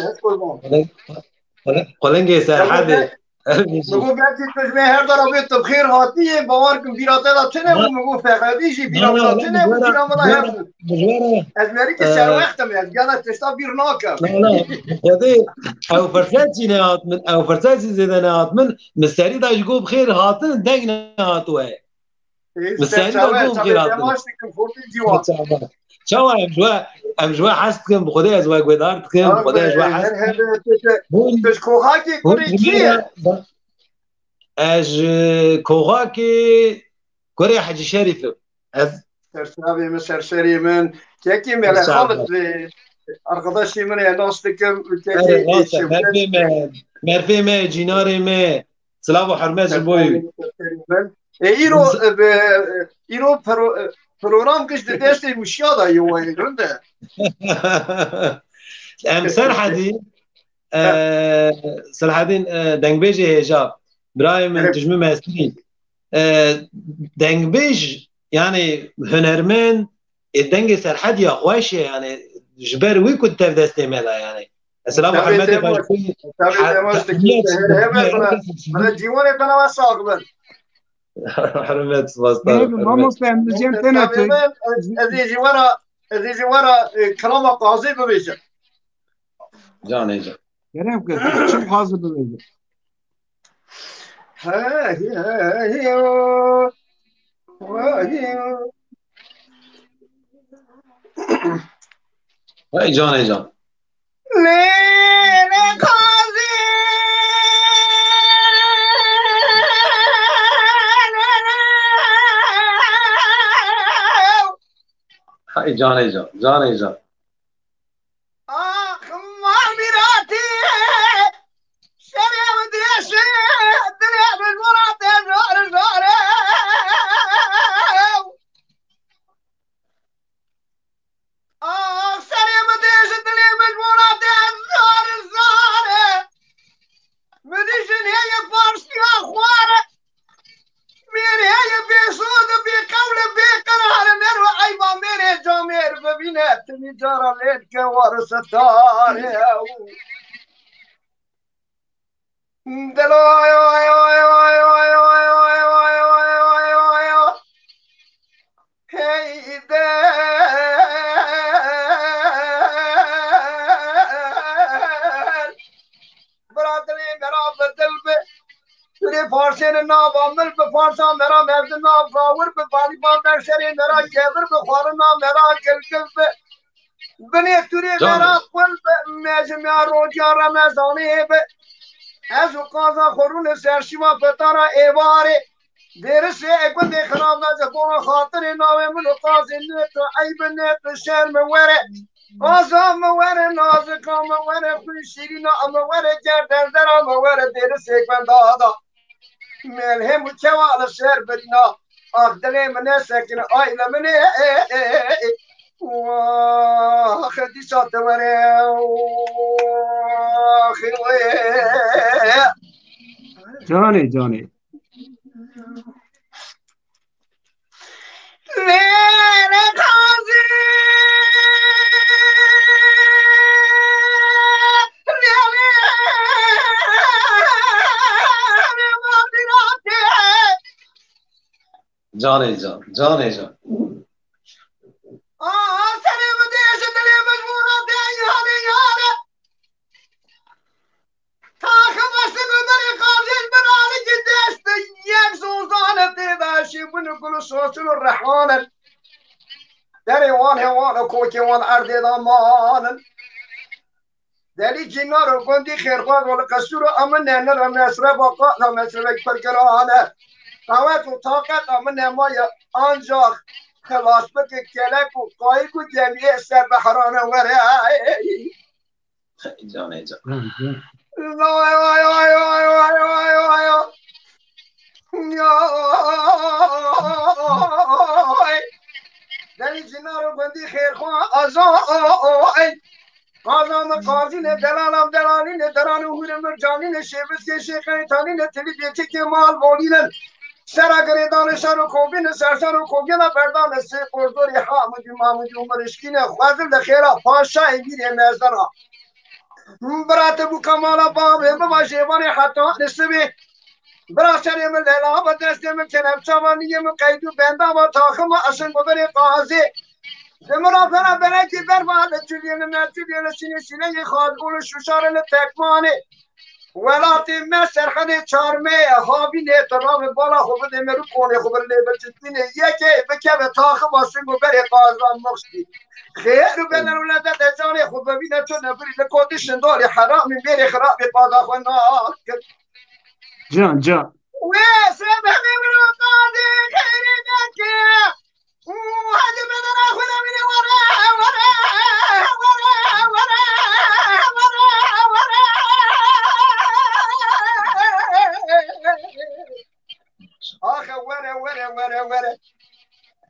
قلنگی سرحده مگو بیتی تجمه هر دارا بیت تو بخیر هاتیه باور کن بیراته دا چنه بود مگو فقدیشی بیراته چنه بود بیراته دا هر بود از مری که سر وقتم از گانا تشتا بیر ناکم خودی او فرصتی نهات من او فرصتی زیده نهات من مستری دا جگو بخیر هاتن دنگ نهاتوه مستری دا جگو بخیر هاتن شو ام جوا حست کم بخودی از وای گودارت کم بخودی از وای حست تش کوهاکی کوری کیه از کوهاکی کوری حجی شریفه از سرسابی من سرسری من کیکی مله خالد arkadaşım ne nastıkım مرفی me جیناری me سلام و حرمت بوی ایرو program kış desteği müşya da yuvarı önde. سرحدين دنگبيجي هجاب برايم تجمع ماسكين دنگبيج يعني هنرمن الدنگ سرحد يا خواشي يعني جبر وي كنت دستي مالا يعني السلام عليكم انا جيواني انا واساق حرمت مصدر ما مسلم زين تنت ازيجي ورا كلام قاضي ببيجي جاني جان كلام كده شو حاضر ببيجي هاي جاني جان هاي جاني جان جارا ليت كوار ستار دلو فارسين الناب عمل بفارسا مرا مرد الناب فاور بفاري باندر شري مرا كبر بخار الناب مرا كل بني توري برا قلب مجمع روجا رمضاني از قاضا خورون سرشیما پتارا ایواره درسه اگون دی خراب نزه بونا خاطر نامه منو قاضی نیتو عیب نیتو شرم وره قاضا موره نازکا موره خوشیرینا موره گردن درا موره درسه اگون دادا ملهم و چوال سر برینا آخ دلی منه سکن آیل منه خدي صوت ورا جاني جاني جاني جان جاني جان صوصل الرحمن داري وان هوان كوكي وان أرض ضمان داري جنار وكندي خيرخوان ولا قصور أمنا نرى مسرة بقاء مسرة برقرانة قوات وطاقت أمنا مايا أنجاخ خلاص بك كلك وقايك وجميع سر بحرانة وراي جاني جان داری جنارو بندی خیر خواه ازای آزام قاضین دلالم دلالین درانو هور مرجانین شیبس که شیخین تانین تلی بیتی که مال بولین سراغری دانشان و کوبین سرسان و کوبین پردان سی قردوری حامدی مامدی عمرشکین خوازم دخیرا پاشا ایگیر مزدنا برات بو کمالا بابه بما شیبانی حتی نسبی براشر من لیلا با دست من کنم چوانی من قیدو بنده و تاخم و اصل مبری قاضی زمرا فرا برکی برباد چولین من چولین سینه سینه خادگون شوشارن تکمانی ولاتی من سرخد چارمه هاوی نیترام بالا خوب دیمرو کنه خوب لیبتینه یکی بکه به تاخم و اصل مبری قاضان مخشی خیر بلن ولادت جانی خوب ببینه چون نبری لکودشن داری حرامی بری خرابی قاضا خونات جان جان وسبب من قاضي خير ذكي وهذا بدنا ناخذ من ورا ورا ورا ورا ورا ورا اخ ورا ورا ورا ورا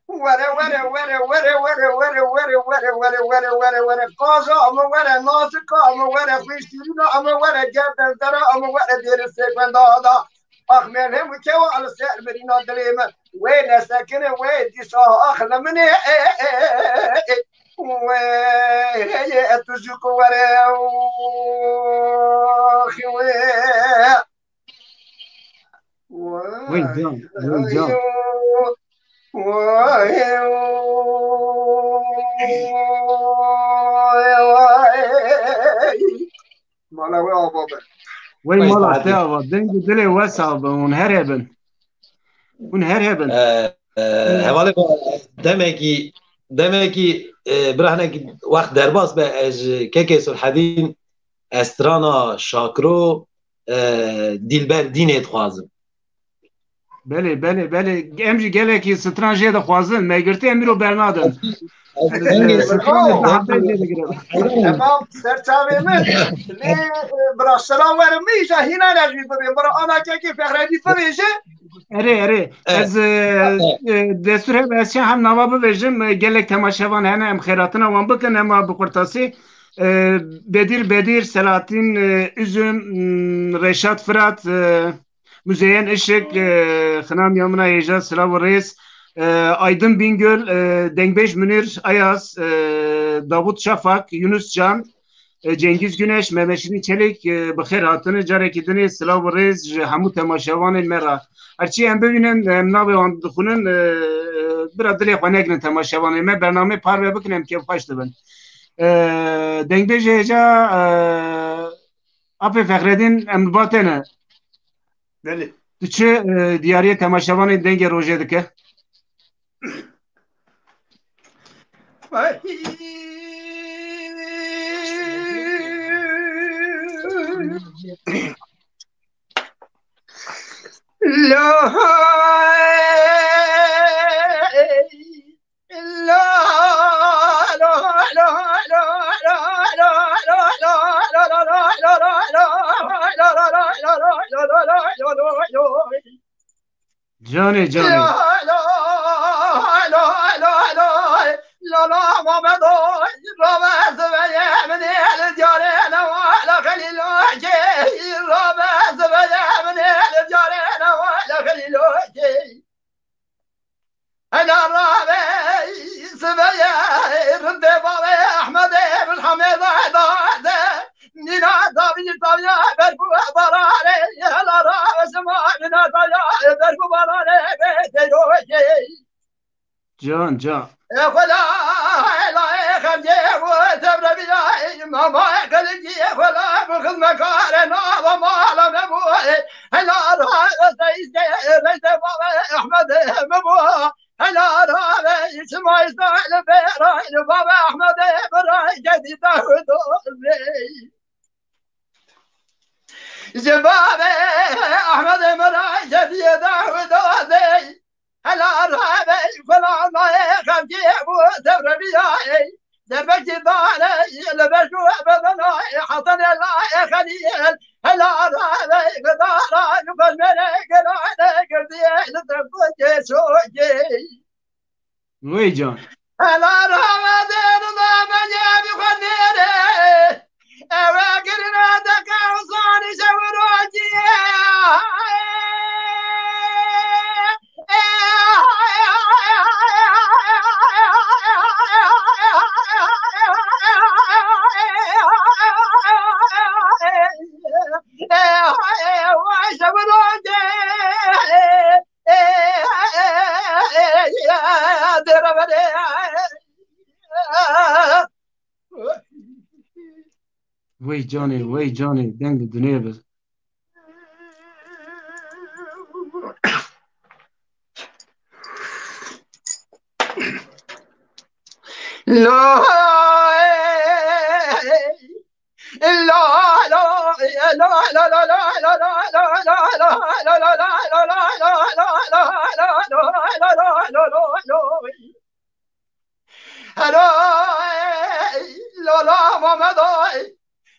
ورا ورا ورا ورا ورا ورا ورا ورا ورا ورا ورا ورا قاضا أما ورا نازك أما ورا خيشتينا أما ورا جردن ترى أما ورا دير السيفن دادا أخ منهم وكوا على السعر مرينا دليما وين ساكنة وين دي صاه أخ لمني وين أتوجك ورا أخي وين جان وين جان وين مالا تاوا دنگی دل واسع اون هربن اون هربن حواله دمکی برهنه وقت درباس به از که سلحدین استرانا شاکرو دیلبر دینت خوازم بله بله بله امجی گله کی سترانجه ده خوازن مگرتی امیرو برنادن تمام سرچاوه من برا سلام ورم میشه هینا نجوید ببین برا آنا که فخردی ببیشه اره اره از دستور هم هم نواب ببیشم گلک تماشاوان هنه هم خیراتنا وان بکن اما بقرطاسی بدیر سلاطین üzüm Reşat Fırat Müzeyyen Işık Xınam Yamına Heyecan Sılav Reis Aydın Bingöl Dengbeş Münir Ayaz Davut Şafak Yunus Can Cengiz Güneş Mehmet Çelik bixir hatını carekidini Sılav Reis Hamu Temaşavanın Mera Arçi em bibinin em navê wan dixwînin bira dilê xwe negirin temaşevanê me bername parve bikin em kêfxweş dibin. Dengbêjê hêja Apê Fexredîn em li ba têne. Tu çi diyariyê temaşevanê dengê rojê dike? جاني جاني أنا الرابي سبيا رد بابي أحمد بن حميد عداد من عذابي طبيا بركو براري يا رابي سمع من طبيا بركو براري بيتي جان جان يا خلا لا خمجي وتبر بيا ماما قلجي خلا بخذ مكارنا وما لم نبوي هلا رابي سيدي بيت بابي أحمد مبوي هلا رابي اسمع يستعل بيراي بابا احمد براي جدي داود جبابي احمد براي جدي داود هلا رابي فلا ما خمجي ابو تبربياي دربك داري لبشو بدناي حطن لا خليل هلا رابي بداري فالملك راي قردي لتبكي سوجي وي جان هلا رابي ما مني بخنيري اواقرنا دكا وصاني شوروجي وي جاني دنگ الدنيا بس لا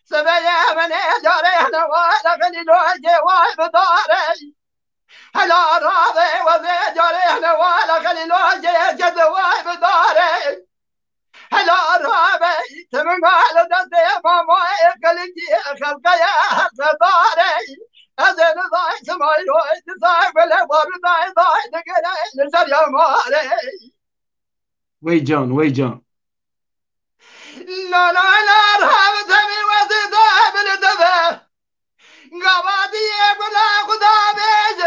سبيا من جارينا ولا خليل جواي بداري هلا راضي وزي جارينا ولا خليل جواي بداري هلا رابي تمام على ددي ماما قلتي خلقي داري أزين ضاي سماي روي تزاي ولا ضاي دقلي نزل يا ماري وي جان لا راب تمي وزيدا بالدبا قوادي بلا خدا بيج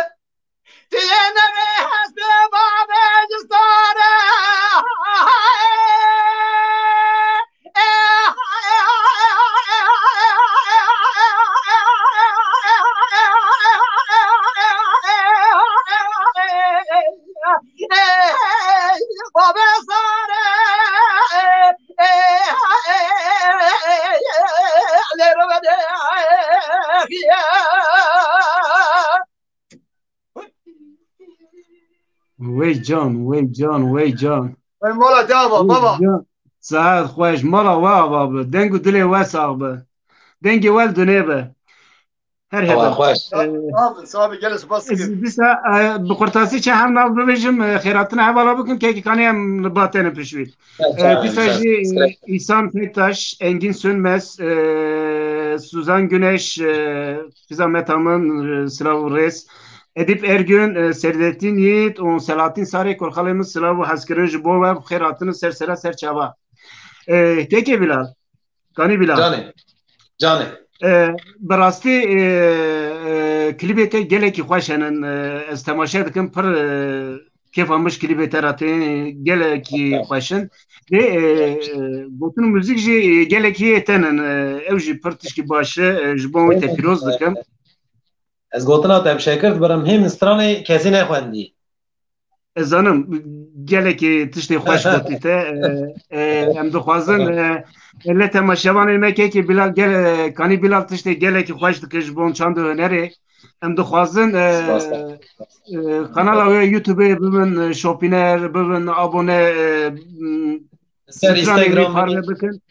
تينا بحسب بابي جستاري بابي صاري وي جان مولا دابا بابا سعد خوش مرا بابا دنگو دلي واسع دنگي والدنيا به هر هبه خوش صافي جلس بس بس بقرطاسي چه هم ناو ببیجم خیراتنا حوالا بکن که کانی هم باتن پشوید بس İhsan Pektaş, Engin Sönmez, Suzan Güneş, Fizan Metamın, Slavu Reis, Edip Ergün, Serdettin Yiğit, Selahattin Sarı, Korkalımız Slavu Haskırıcı Bo ve xeyratını sersera serçava. Teke Bilal, Kani Bilal. Canı. براستی کلیبت گلکی خوشنن استماشه دکم پر کیف همش کلیبت راتی گلکی خوشن و بوتون موزیک جی گلکی تنن اوجی پرتشکی باشه جبون تفیروز دکم از گوتنا تب شکرت برم هم استرانی کسی نخوندی زانم gelekî tiştê xweş gotî te em dixwazin li temaşevanê me kekê Bilal kanî Bilal tiştê gelekî xweş dikir ji bo çanda hunerê em dixwazin kanala wê YouTubeê bibin şopîner bibin abone Ser stranê wî Instagram'ı, parve bikin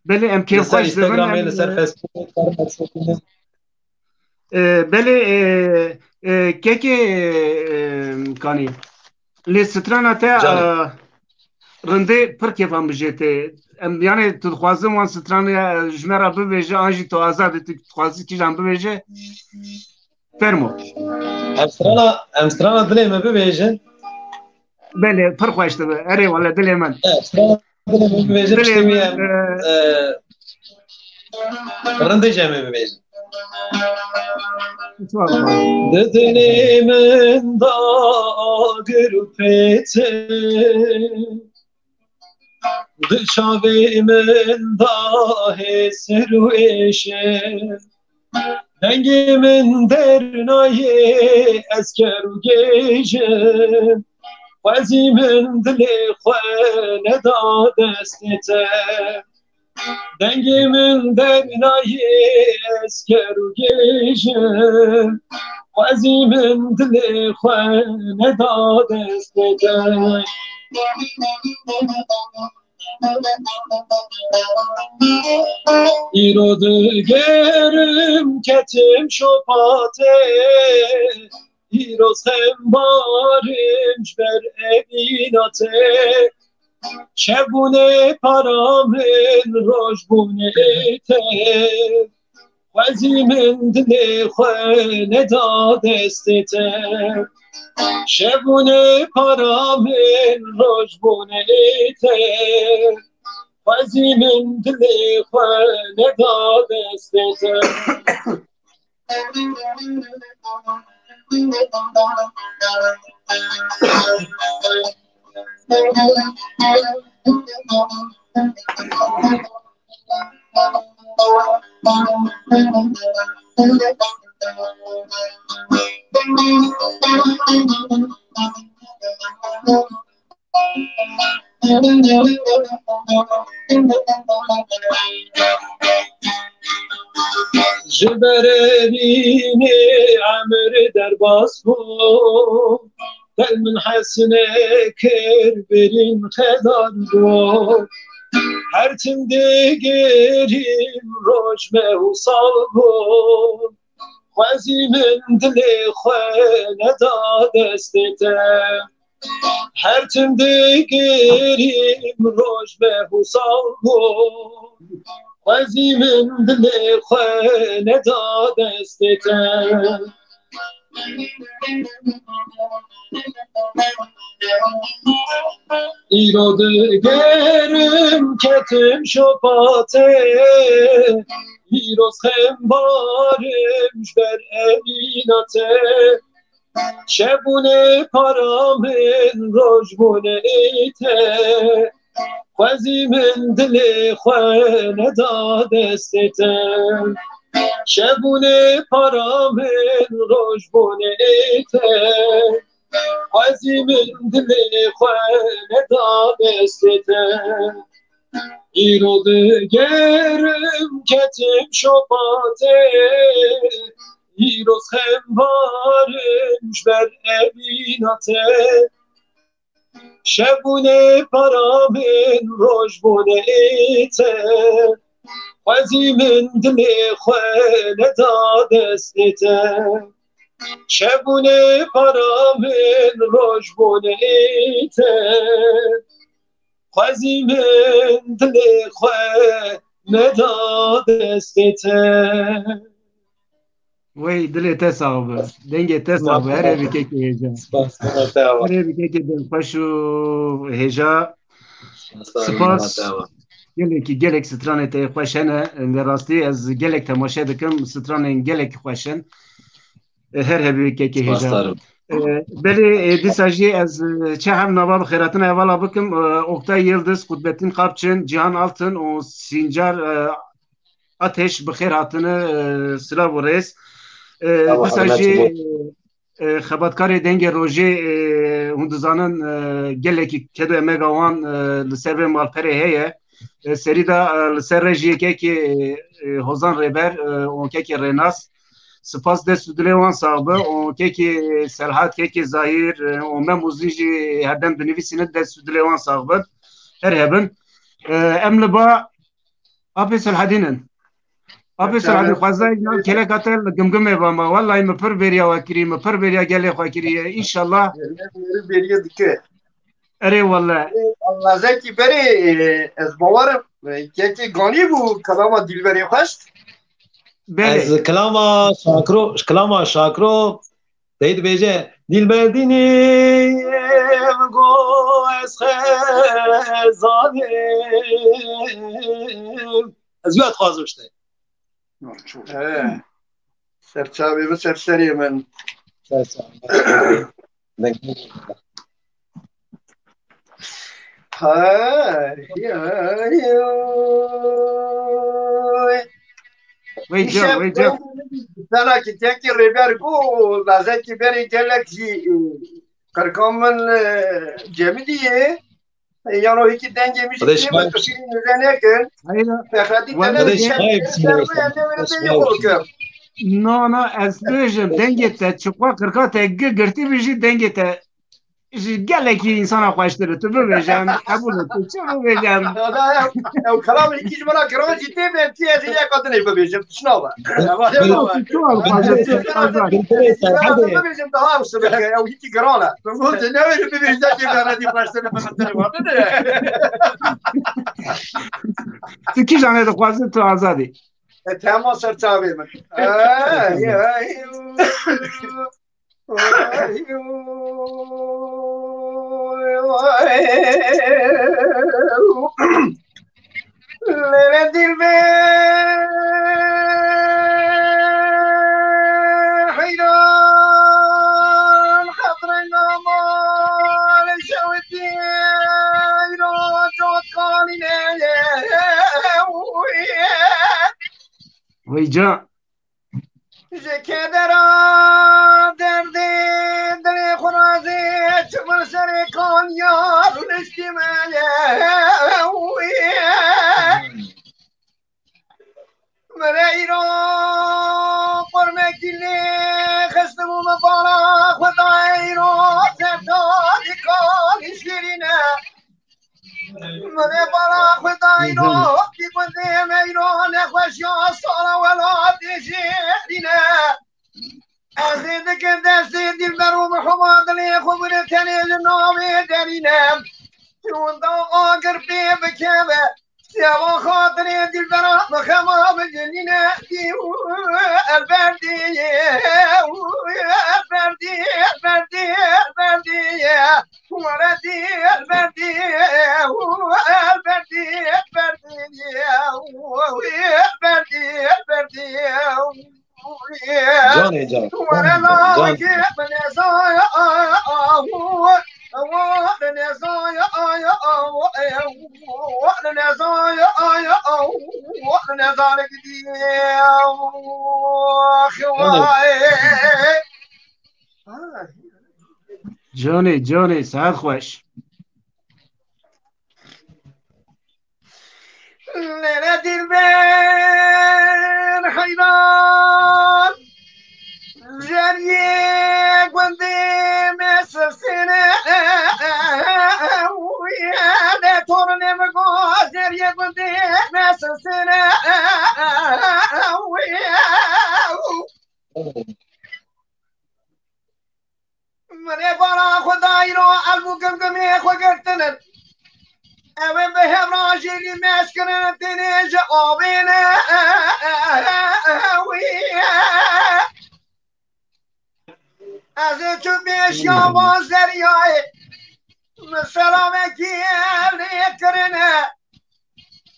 belê em kêf ser xweş dibin Instagram'ı, ser Facebook'u. belê kekê kanî lê strana te rindê pir kêfan bijê tê em yani tu dixwazim wan stranê ji me re bibêje an jî tu azad tu dixwazî kîjan bibêje fermo Em strana dilê me bibêjin. belê pir xweş dibe erê wele dilê min Strana dilê me bibêjin. dilê Piştî min wî em rindê jê me bibêjin. Di dilê min da agir û pêtê, di çavê min da hêsir û êşê, dengê min dernayê ez ker û gêjim, xwezî min dilê xwe neda destê te. Dengê min dernayê ez ker û gêjim, xwezî min dilê xwe neda destê te. îro digerim ketim şopatê, îroz hembarim ji ber evîna te. Şebûnê para min rojbûnê te, xwezî min dilê xwe neda destê te. Şebûnê para min rojbûnê te, xwezî min dilê xwe neda destê te. Ji ber evînê emir derbas bû, del min hesine kir birîn xedar bû. Her tim digerim roj mewsal bû, xwezî min dilê xwe neda destê te. Her tim digerim roj mewsal bû, xwezî min dilê xwe neda destê te. îro digerim ketim şopatê, îroz hembarim ji ber evîna te. Şebûnê para min rojbûnê te, xwezî min dilê xwe neda destê te. Şebûnê para min rojbûnê te, xwezî min dilê xwe neda destê te. îro digerim ketim şopatê, îroz hembarim ji ber evîna te. Şebûnê para min rojbûnê te, xwezî min dilê xwe neda destê te. Şebûnê para min rojbûnê te, xwezî min dilê xwe neda destê te. Wey dilê te sağ be dengê te sağ be herê bi kekê hêja herê bi kekê dilxweş û hêja spas. Gelek stranê te xweş hene li rastî ez gelek temaşe dikim stranên gelek xweşin her hebî kekê hêja. Belê dîsa jî ez çi hev nava bi xêratina hevala bikim Oktay Yıldız, Kutbettin Kapçın, Cihan Altın û Sincar Ateş bi xêr hatine silav û rêz. Dîsa jî xebatkarê dengê rojê hûn dizanin gelekî kedo emega wan li ser vê malperê heye serî da li ser rejiyekekî hozan rêber û kekî rênas spas dest û dilê wan sağ be û kekî Serhat kekî Zahîr û me muzî jî herdem dinivîsînin dest û dilê wan sağ bin her hebin em li ba apê Selhedînin apê Selhedîn xwezayê kelek hate li gimgimê bama wallahî me pir bêriya we kirî me pir bêriya gelê xwe kiriye înşallah beriye dike. erê wallah Allah zeki beri ez bawarım. Keki gani bu kalama dilberi xwest. belê Ez kilama şakro deyid bêje dilberdînim go ez xezanim ez yad xwazim işte. Serçavê bi serserê min. vey can vey can Sana ki teki rêber bu lazeki beri gelek jî qirkan min cemî diye yano hikî dengê min jî Kardeş, tême kişîn nekin hayra Fexretî Vallahi tene kardeş, hayır, no no ez bêjim dengê te çiqwa qirka te girtî bî jî dengê te ji gelekî insana xweştir tu bibêjem qebûl tu çi bibêjem ew kelamê hikî ji me re giran jî tême tê ez ê yeka dinê bibêjim tişnava bibêjim daha sibeke ew hikî giran e nevê bibêj dekê veredî xweştir tu kî janê dixwazî tu azadî tema serçavê min Lere dilber hayran hatırına mal şevti hayran çok kanine vey can Kedera derdi dili khurazi çımır seri kan yarın istimale Mere İran parmekili khestimu mefara Khweda İran zevdadi kan işlerine Mere bara Khweda İran Ki kundem İran ekweş ya sara velat işlerine Azizlik desti dilber و محمد لی خبر تنیز نامی درینم چون دا آگر پی بکبه سیوا خاطر دلبر مخما بجنینه دیو البردی البردی البردی البردی وردی البردی البردی البردی البردی Canê can. Johnny saat xweş Lere dilber hayran Jeriye gwendim esasine Ne tornem go jeriye gwendim esasine Mane bara khudai ro albu gumgumi khogirtinen Ewe be hemrajili meskinin tinece abine Az tu beş yaman zeryayı Selameki evliye kirine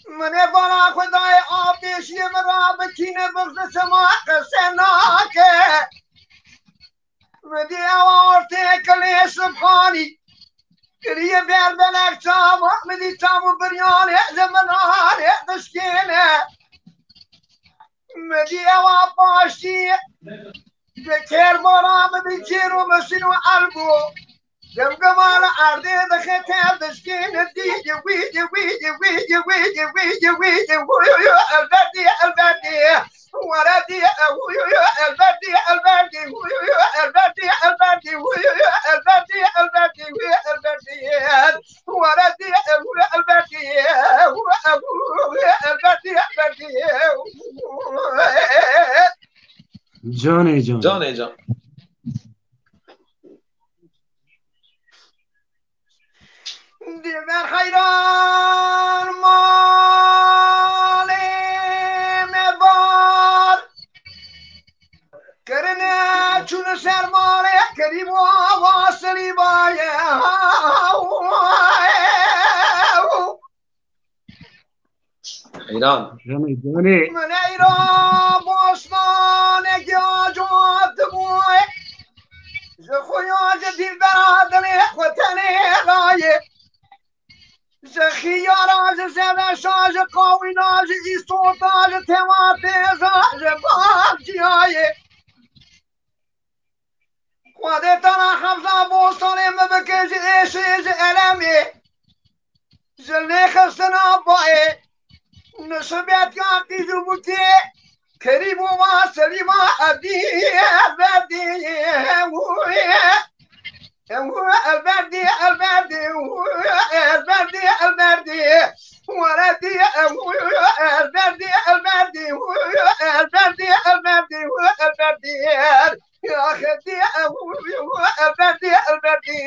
Mene bana khudai abiş yemrabekine bıgzı semak senake Medi avarti kli subhani Kiriye berbelek çama Medi çamı biryani zemanani dışkine Medi ava başti Bekir baramı bir ciru mesinu albu جم قمال عردي دخلتها بسكين الديجي ويجي ويجي ويجي ويجي ويجي ويجي ويجي البردي البردي ولدي البردي البردي البردي البردي البردي البردي البردي ولدي البردي البردي البردي جاني جان جاني جان دلبر حیران مال مبار کرنه چون سرمال کریم و واصلی بایه حیران جاني جاني من ایران بostan اگیاجات بوی زخویاج دلبر آدنی خوتنی غایه زخیاراج زبشاج قاویناج ایستوتاج تماتیزاج بابجیایه خودتانا حفظا بوستانی مبکج ایشیج علمی زلی خستنا بایی نسبت یاقی زبوتی کریم و سلیما عبدی عبدی البردي البردي البردي البردي ولدي البردي البردي البردي البردي البردي يا خدي البردي البردي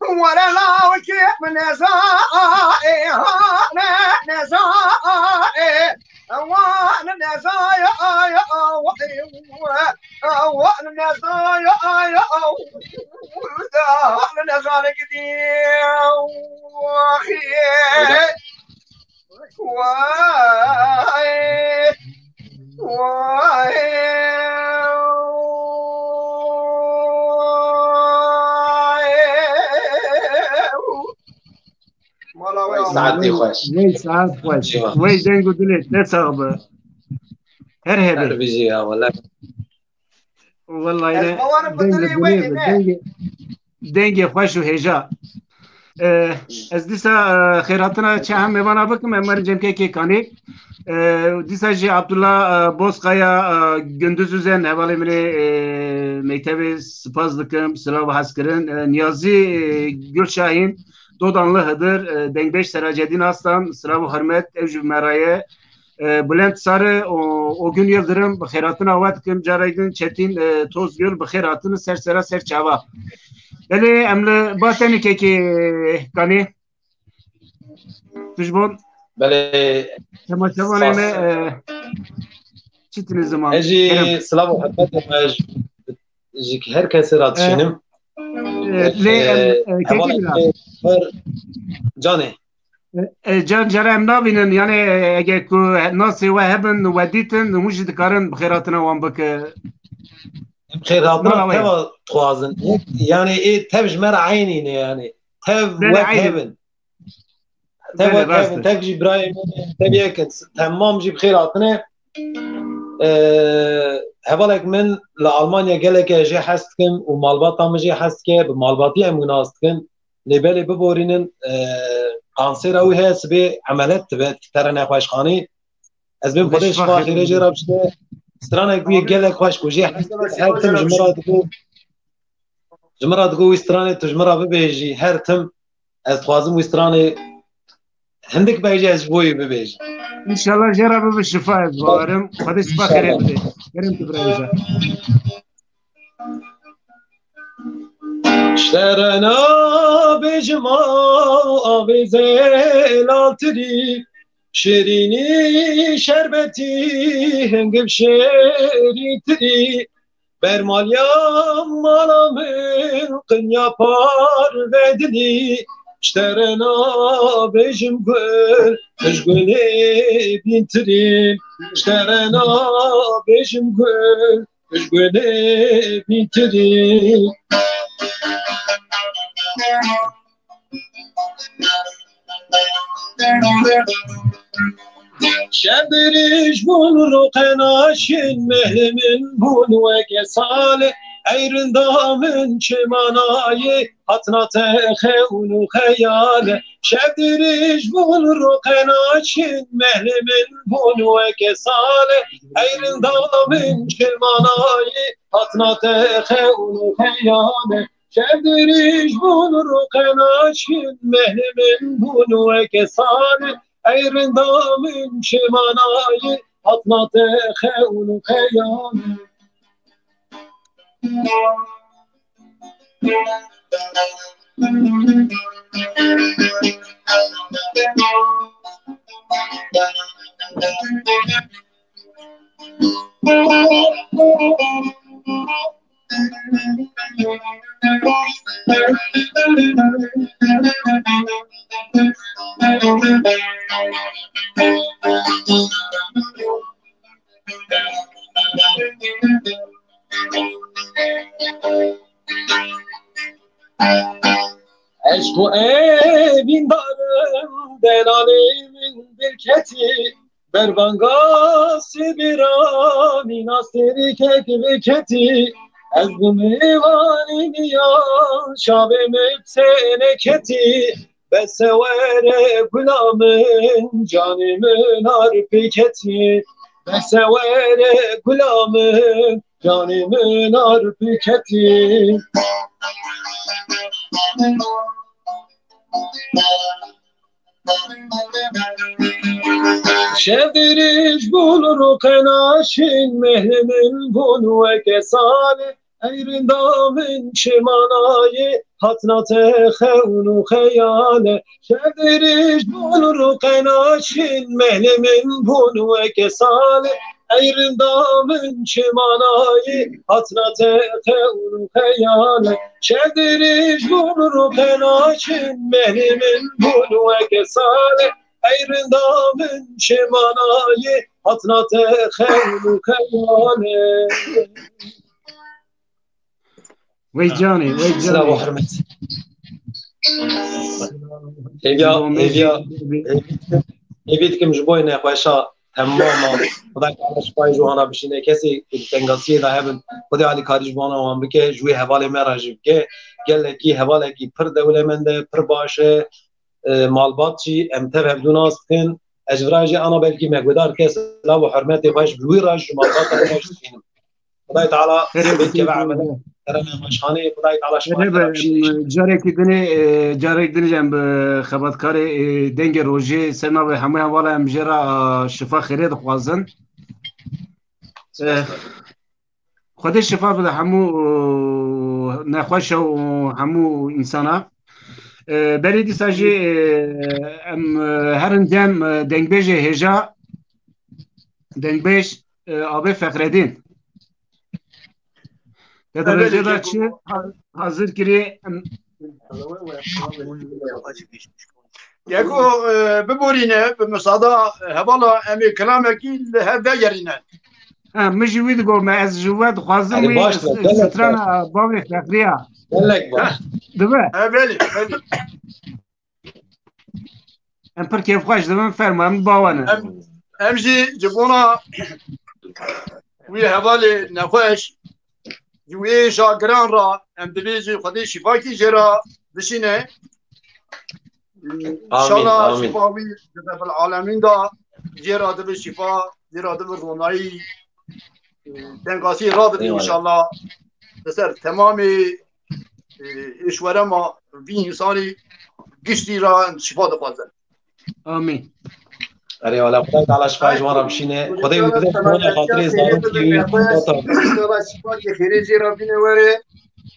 ولا لا وكيف من نزائي نزائي وانا نزايا وانا نزايا وانا نزايا كتير واخي ساعتي خوش وي ساعات خوش وي دنگو دلت نتصغب هر هبه بيجيها ولا والله انا دنگ خوش و هجا از دیسا خیراتنا چه هم میوانا بکم امر جمکه که کانی دیسا جی عبدالله بوسقایا گندوز زن حوالی منی مکتب سپاس دکم سلاو حس کرن نیازی گل شاهین دودانlı hıdır dengbeş seracedin aslan sıra hürmet evcü meraye Bülent Sarı o gün Yıldırım bxiratın avat kim caraydın çetin toz göl bxiratını sersera serçava Beli emli bateni keki kani tujbon بله temaşavan eme çitiniz zaman اجي سلام وحبات اج جيك هر كسر اتشينم جاني Can cerem navinin yani eğer ku nasıl ve hebben ve ditin muj dikarin bxiratına wan bike خيراتنا تبع توازن يعني ايه تبج مر عيني يعني تب وهبن تبع وهبن تجي برايم تبي كنت تمام جيب خيراتنا هبالك من لألمانيا قالك جي حستكم ومالباطا مجي حستكم بمالباطي مناستكم لبالي ببورينن قانسير اوي هي سبي عملت ترى نخواش خاني از بين خودش خاطر جرب شده سترانك بي قالك خواش كوجي هرتم جمرات قو استراني تجمرا ببيجي هرتم از خوازم وستراني عندك بيجي از بوي ببيجي İnşallah cerabı bir şifa varım. Hadi şifa kerem de. Kerem tübrayıza. شرنا بجما آویزلاتری شیرینی شربتی هنگم شیری تری برمالیا مالامن قنیا پار ودنی شرنا بجم گل تشگلی بینتری شرنا بجم گل تشگلی بینتری شبريش بون روقناشين مهمن بون وكسالة Eyrindamın çimanayı hatna teğunu kheyale şevdiriş bul rukenaçin mehlimin bunu kesale Eyrindamın çimanayı hatna teğunu kheyale şevdiriş bul rukenaçin mehlimin bunu kesale Eyrindamın çimanayı hatna teğunu kheyale Eşk bu evin darım delalimin birketi Berbangası bir amin asiri kekliketi Ez bu mivanini ya şabim seneketi Besevere gulamın canımın arpiketi Besevere gulamın canımın arpiketi Şevdiriş bulur kenaşin mehlimin bunu kesale Eyrindamın çimanayı hatna teğunu kheyale Şevdiriş bulur kenaşin mehlimin bunu kesale Eyrindamın çimanayı hatna teğunu kheyale Şevdiriş bulur kenaşin mehlimin bunu kesale Eyrindamın çimanayı hatna teğunu kheyale Vay canı, vay Selam canı. hürmet. Evit kim jboy ne başa tamamen خدا کارش پای جوانا بشینه کسی تنگاسی ده هم خدا علی کاری جوانا وام بکه جوی حواله مراجع که گله کی حواله کی پر دوله منده پر باشه مالبات چی امتر هفدوناست کن اجراج انا بلکی مقدار کس لا و حرمتی خوش جوی راج مالبات خوش کنیم خدا تعالی بیت که بعمل ترى مشانه خدا تعالی شما جارك دني جنب خبركاري دنگ روجي سنا به همه حواله امجرا شفا خيرت خوازن خود شفا بده همو نخوش و همو انسانا بری دیساجی ام هرن دم دنگ بیجه هجا دنگ بیج آبه فخردین درجه da çi hazır kiri Yeko biborine bi misada hevala emi kelamekî li hev vegerîne. ha mejwid go me ez jwad khazim Yani mi baş ver, strana bavi fakriya Gelek var. dibe Belî. em per keyf xoş dibin ferma em bawane Em jî ji bona wî hevalê nexweş ji wê şagiran ra em dibêjin Xwedê şîfakî jê ra bişîne. İnşallah Amin. şifa wî di Rabbil Alemîn da jê ra dibe şîfa, jê ra dibe ronayî dengasî radibî Eyvallah. inşallah li ser temamê îşwerema vî însanî giştî ra şîfa dixwazin. amin Eri wala خدای تعالی شفای جوانا بشینه خدای بده جوانا خاطر زارو کی شفاکê xêrê jê ra bîne were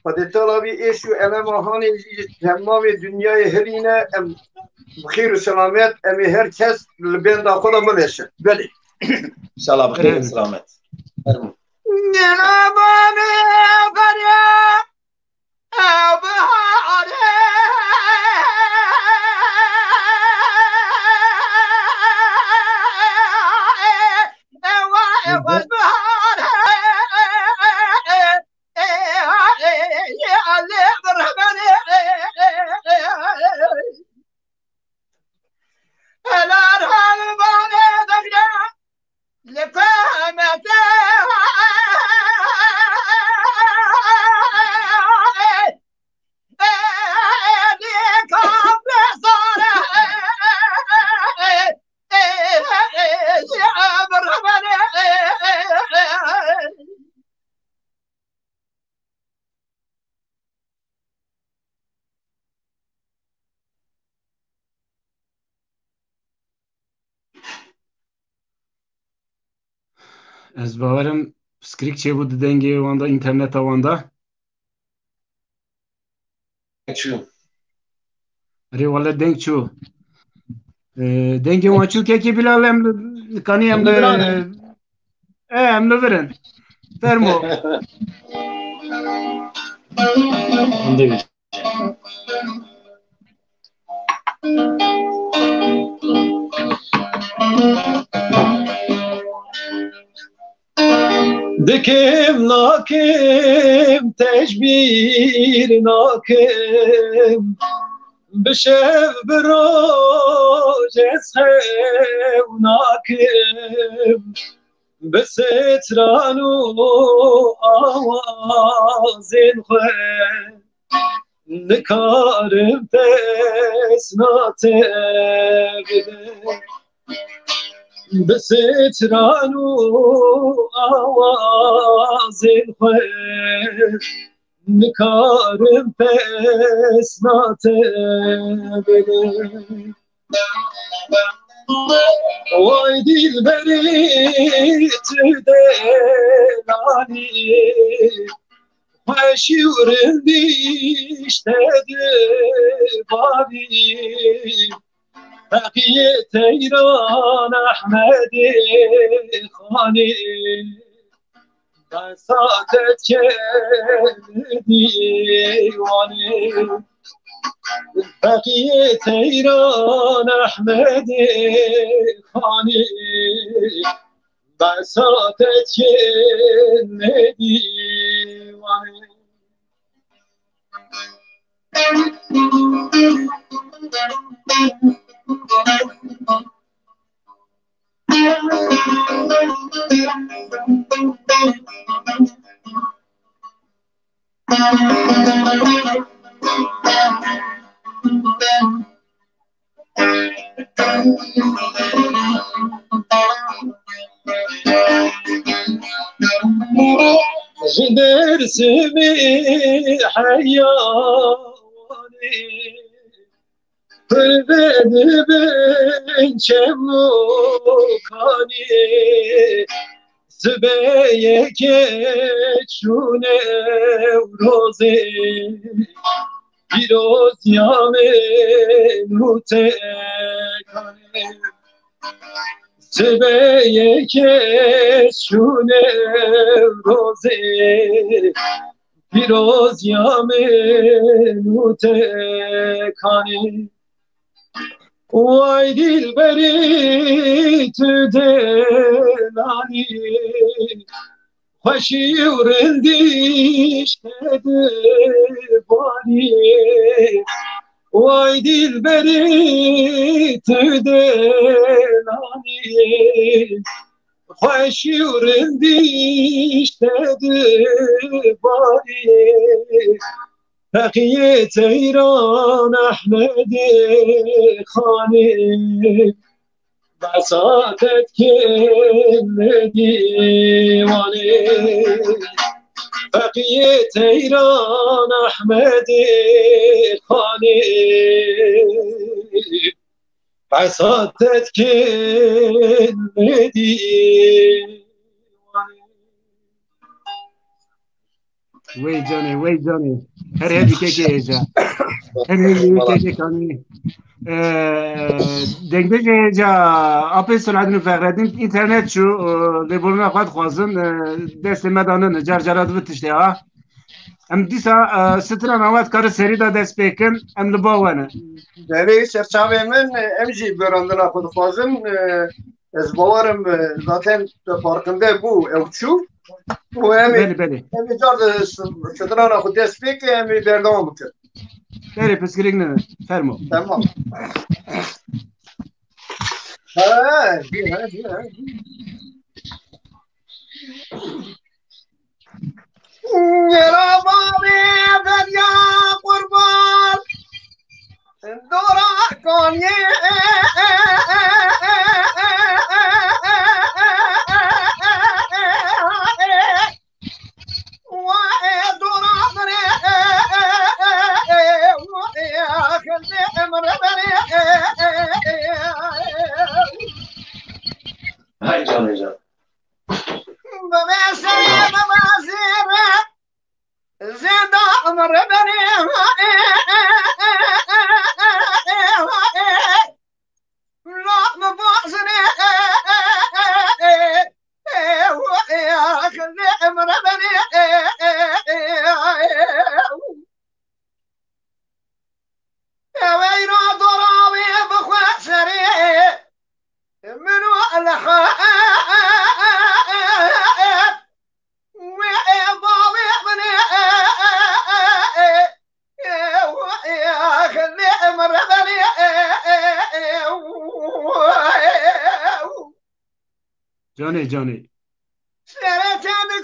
Xwedê teala wî êş û elema hanê jî temamê dunyayê hilîne em bi xêr û selamet em ê her kes li benda xwe da bimeşin. Belî. İnşallah bخير selamet. Ez bawerim piskirik çêbû di dengê wan da înterneta wan da. Çû. Erê wale deng çû. Dengê wan çûkekê Bilal em kanî em li em li virin. Fermo. Hûn dibî. Dikim nakim tecbir nakim Bişev biroj ez xev nakim Bisitran û awazên xwe nikarim pesnate bidim بستران و آوازین خوش نکارم پس ناته بده وای دیل بری تو دلانی خوشی و رندیشته باری بقیه تیران احمد خانی بساتت که دیوانی بقیه تیران احمد خانی بساتت که دیوانی جدر سمي حيواني فرد بن چموکانی سبیه که چونه روزه بیروز یامه نوته کنه سبیه که چونه روزه بیروز یامه نوته کنه وای دیل بری تو دلانی خوشی و رندیش بانی وای دیل بری تو دلانی خوشی و رندیش بانی بقیه تیران احمد خانی بساتت که دیوانه بقیه تیران احمد خانی بساتت که دیوانه وی جانی هر هدی که ایجا هر هدی که کانی دنگه ایجا اپی سرعت فقردین اینترنت شو لیبرنا خود خوازن دست مدانن جرجرات و تشتی ها ام دیسا ستران آوات کار سری دا دست پیکن ام لباوانه دری سرچاوه من امجی براندنا خود خوازم از باورم zaten farkında bu evçu bu بله بله emi car ستران خود دست پیک emi berdama bükür. بله پس گریگ نه فرمو Tamam. Yaramane derya kurban Dora konye Dora Hay canım. جاني جاني جاني جاني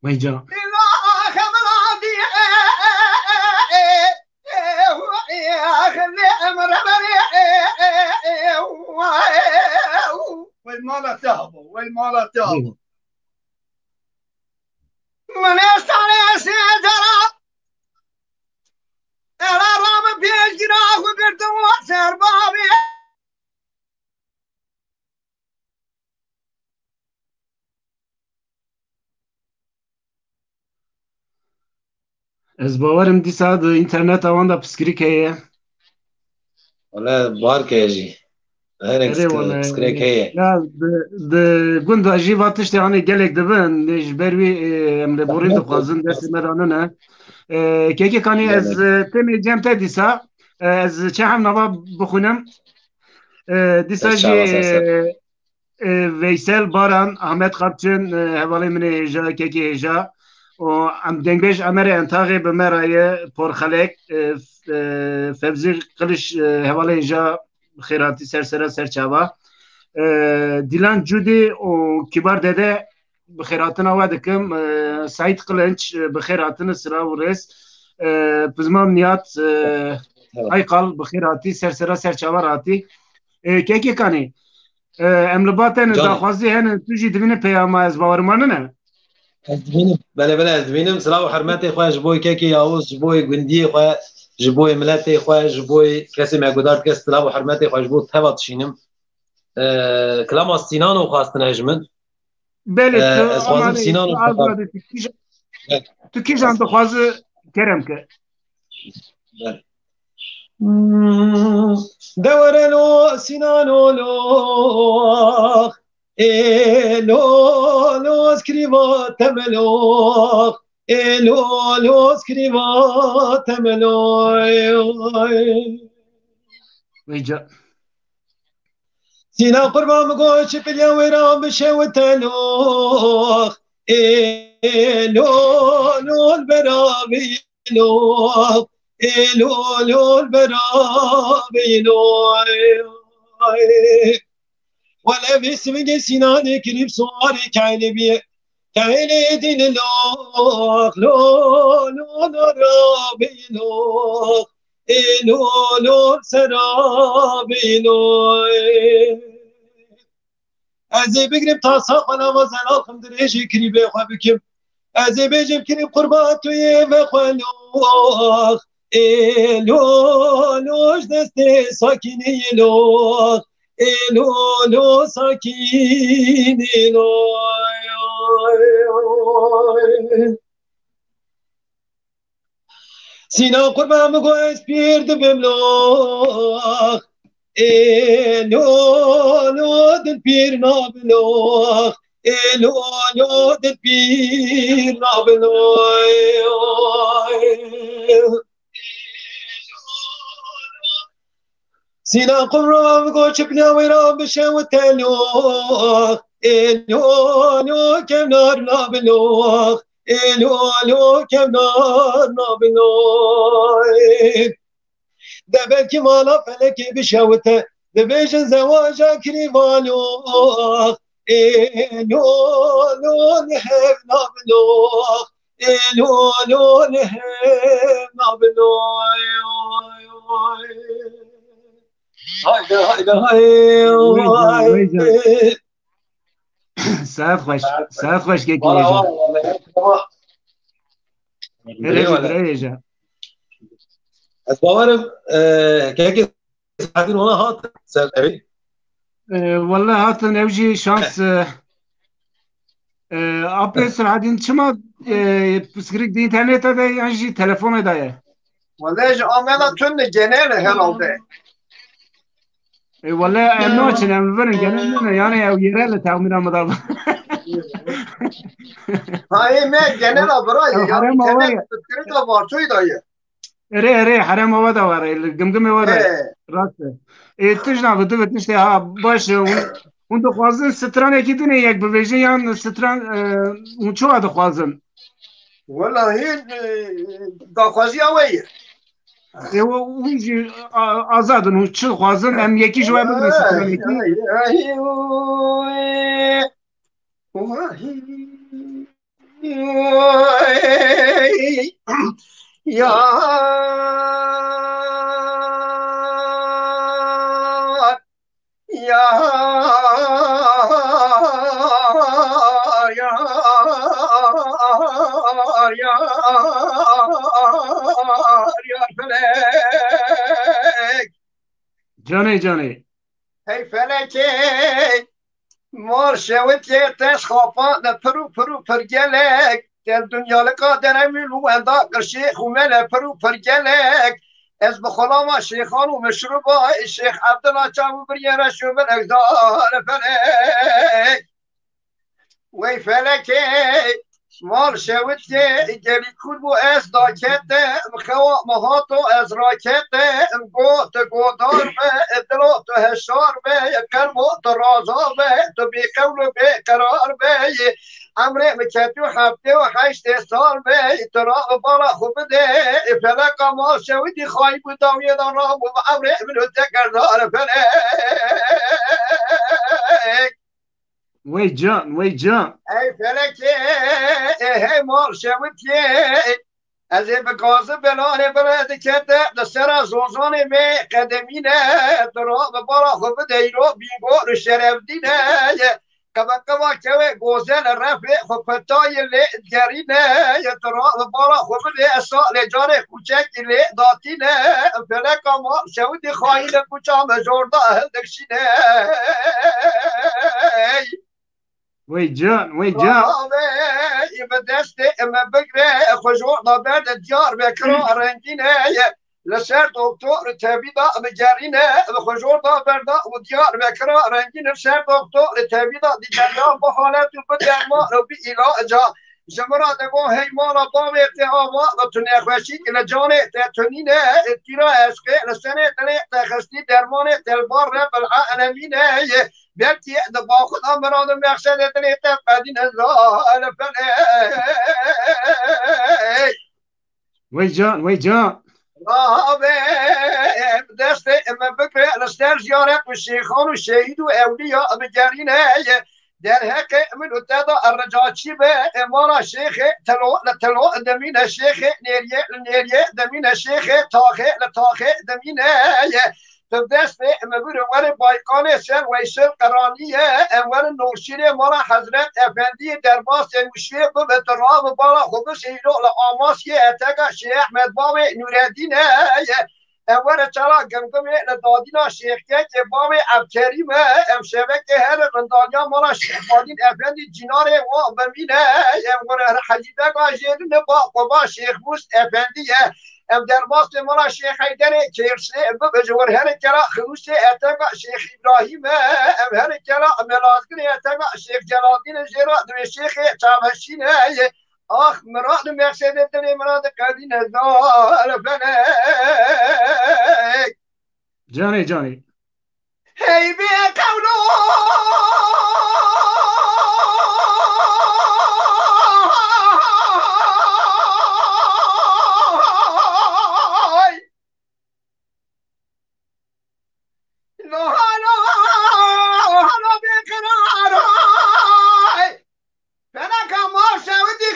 ويجا والمالا تهبو والمالا تهبو من يستعلي سيجرى إلى رام بيجراه وبردو سربابي از باورم دیسا د اینترنت اوان دا پسکری که ولا بار كيجي هنك اره والله سكريك هي لا د گوند اجی واتش تانی گلک دبن نش بروی ام لبورین دخوازن دست مدانه که کانی از تمی جمع دیسا از چه هم نوا بخونم دیسا جی ویسل باران احمد خبچن حوالی من هجا که هجا و ام دنگبیش امر انتاقی به مرای پرخلک فبزی قلش حوالی هجا خیراتی سرسره سرچاوا دیلان جودی و کبار داده بخیراتنا و دکم سعید قلنچ بخیراتنا سرا و رس پزمام نیات های قال بخیراتی سرسره سرچاوا راتی که کانی املباتن داخوازی هن توجی دبینه پیاما از باورمانه نه از دبینم بله بله از دبینم سلام و حرمت خواه جبوی که یاوز جبوی گندی خواه جبوی ملت خواه جبوی کسی مگودار کس سلام و حرمت خواه جبوی تبات شینم کلام از سینانو خواستن اجمن بله از خوازم سینانو تو کی جان دخوازه کرم که بله دورنو سینانو لوخ لو اسكريفا تملوخ لو اسكريفا تملوخ ویجا سينا قربان مقوش بليا ويرام بشوتلوخ لو البرابي لوخ لو البرابي لوخ ولا باسمك سناني كريب صواري كعلبي كعلي دين لوخ لو رابي لوخ لو سرابي لوخ ازي بقرب تصاق ولا مزال خمدريجي كريبي خوابكم ازي بيجيب كريب قرباتو يمخلوخ لوش دستي ساكني لوخ لو ساكني لو سينا قربان مقويس بيرد بملوخ لو دل بير نابلوخ لو دل بير نابلوخ سينا قرام قوش بنا ويرام بشاوة لوخ لو كم نار نابلوخ لو كم نار نابلوخ دبلكي مالا فلكي بشاوة دبيجن زواجا كريفالوخ لو نهب نابلوخ لو نهب نابلوخ ساعت خوش که کیجا اره از باورم که ساعتين وانا هات سأل والله هاتن اوجي شانس ابي سرعدين شما بسكريك دي انترنت ده يعني تلفون ده والله عملا تون جنال herhalde. والله امنو چن ام ورن جنن يعني او يرال تعمير مدام هاي ما جنال براي يعني internet بسكريك وارتوي ده اره حرام ودا وره الجمجم ودا راسته تجنا بده تشتي ها باش اون دخوازن ستران اكيدنه يك بوجه يان ستران اون چو دخوازن والله هي دخوازي اوي اون جي آزادن اون چو خوازن ام يكي جوا بده ستران يكي يا يا يا يا يا فلك جاني هي فلكي مار شوت تشخافا پرو فرجلك در دنیا لقادر میلو اندا قرشی خومل پرو فرجلک از بخلام شیخان و مشروبا شیخ عبدالله چاو بریاره شو من اقدار فلک وی فلکی مال شوید که گلی کود بو از داکت مخوا مهاتو از راکت گوت گودار به ادلو تو هشار به کلمو تو رازا به تو بی قول و بی قرار به امر مکتو هفته و 8 سال به ترا بالا خوب ده فلک مال شویدی خواهی بود دامیه دان را بود امر منو تکردار فلک وی جان ای فلکی ای مال شویدی از این بگازه بلانه برد کده دستر زوزانه می قدمینه ترا بالا خوب دیرو بیگور شرف دینه کبا که گوزن رفع خفتای لگرینه ترا بالا خوب دی سال جان کوچک لی داتینه فلک ما شودی خواهی کوچا مجورده دکشینه وی جان به دست اما بگره خوشور نابرد دیار بکرا رنگینه لسر دکتر تبیدا مجرینه خوشور نابرد و دیار بکرا رنگینه لسر دکتر تبیدا دیگریا با حالت و بدرمان و بی علاجا جمرا دگو هیمانا با اتحاما و تو نخوشی که لجان تتونینه تیرا عشقه لسنه تنه تخستی درمان تلبار رب العالمینه بلکه با خدا مرادم مقصد تنه تفقدین الله فنه وی جان دست اما بکره لستر زیارت و شیخان و شهید و اولیاء بگرینه در حق من اتدا الرجاچی به امانا شیخ تلو دمین شیخ نیریه دمین شیخ تاخه لتاخه دمینه تو دست امبر ور بایقان سر ویسل قرانیه امور نورشیر مالا حضرت افندی درباس مشیه به تراب بالا خوب سیرو لآماسی اتگا شیخ احمد باب نوردینه امور چرا گمگم لدادینا شیخ که باب عبکریم امشبه که هر رندانیا مالا شیخ بادین افندی جنار و بمینه امور حجیبه گاجیدون با قبا شیخ موس افندیه ام درباس مالا شیخ حیدر کرسه بجور هر کرا خروس اتگا شیخ ابراهیم ام هر کرا ملازگن اتگا شیخ جلالدین جرا دو شیخ چاوشینه آخ مراد مقصد تنه مراد قدین ازال فنک جانی هی بی قولو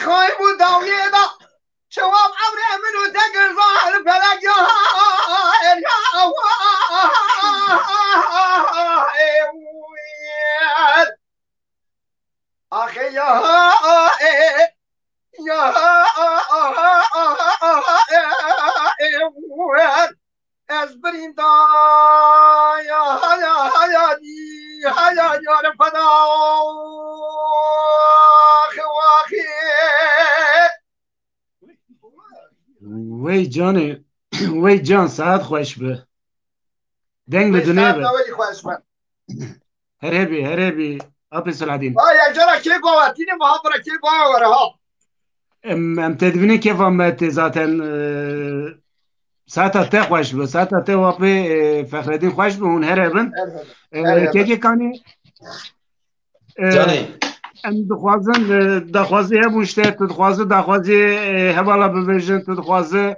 خواهی بود داویه دا شواب عمر منو دقر ظاهر فلک یا آخه از بریندا یا فدا وی جان ساعت خوش به دنگ بدونه به هربی اپی سلادین یک جانا که گواتین محبره که گواره ها ام تدبینی که فهمت ذاتن ساعت ته خوش به ساعت ته واپی فخردین خوش به اون هربن که کانی جانی ام دخوازی هبوشته دخوازی هوالا ببیجن دخوازی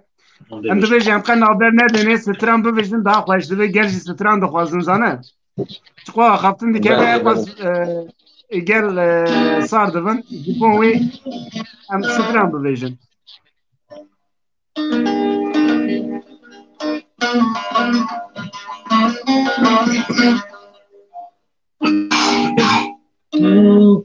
ام دبیجن ام کن نابر ندنه ستران ببیجن دا خوش دبی گرجی ستران دخوازن زانه چقوا خفتن دی که باز گل سار دبن دیپون وی ام ستران ببیجن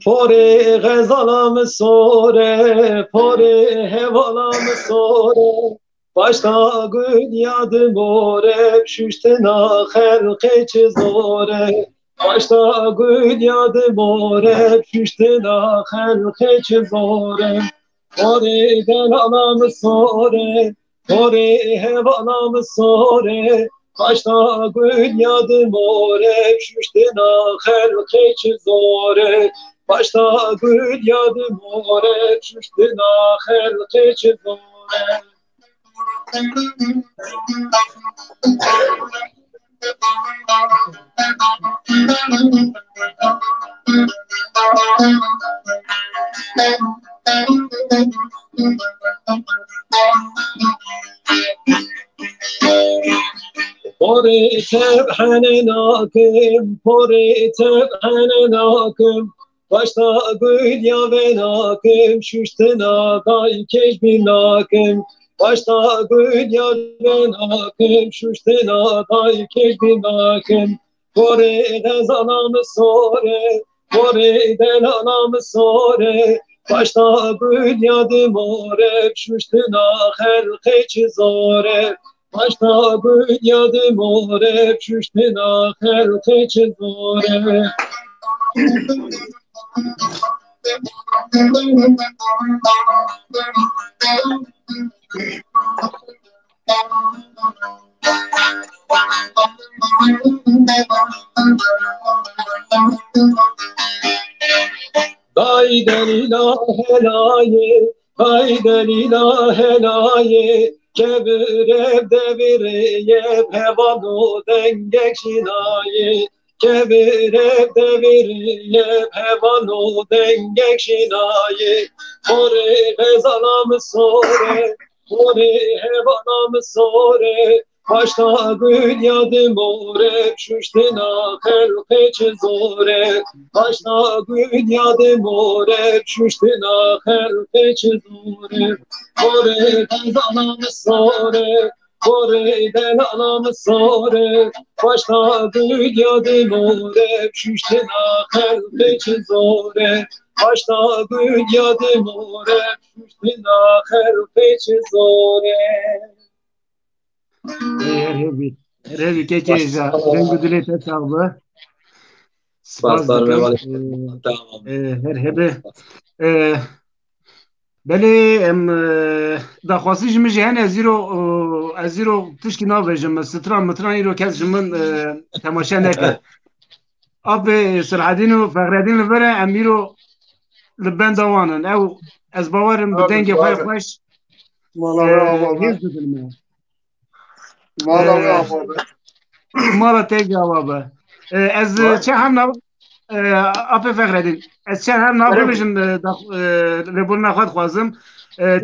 پاره غزالم سوره پاره هوالم سوره باشتا گل یاد بوره شوشتنا خلق چه زوره باشتا گل یاد بوره شوشتنا خلق چه زوره پاره غزالم سوره پاره هوانم ساره başta gül yadı more şuştina xelqe çizore başta gül yadı more şuştina xelqe çizore Pori tevhene nakim, pori tevhene nakim, başta gül ya ve nakim, şuştina day keş bin nakim, başta gül ya ve nakim, şuştina day keş bin nakim, pori gazanamı sore, pori delanamı sore, başta gül yadı more, şuştina xelqe çizore, başta gül yadı more, şuştina xelqe çizore. Hayden ilahelaye, hayden ilahelaye, kevirev devireye, hevanu dengek şinaye, kevirev devireye, hevanu dengek şinaye, kore gazanam sore, kore hevanam sore, başta gül yadı more, şuştina xelqe çizore, başta gül yadı more, şuştina xelqe çizore, kore gazanam sore, kore delanam sore, başta gül yadı more, şuştina xelqe çizore, başta gül yadı more, şuştina xelqe çizore. Revi keçeja rengu dile tesavı spas dikim her hebe beli em daxwasi ji min jî hene zîro tişkî navêjim stran mitran îro kes ji min temaşe neke apê Sirhedîn û Fexredîn li vir e em îro li benda wan in ew ez bawerim bi dengê xwe xweş hêz didin me mala te cevabı. Ez çe hem nav apê Fexredîn. Ez çe hem nav bibêjim lêborîna xwe dixwazim.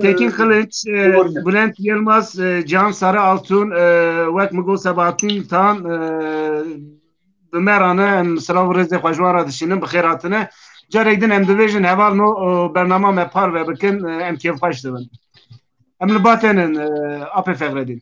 Tekin Xiliç, Bülent Yılmaz, Cihan Sarıaltun, wek min got Sebahattin Tan bi me re ne em silav û rêzê xwe ji wan re dişînin bi xêr hatine. Carek din em dibêjin heval no bernama me par ve bikin em kêfxweş dibin. Em li ba tenin apê Fexredîn.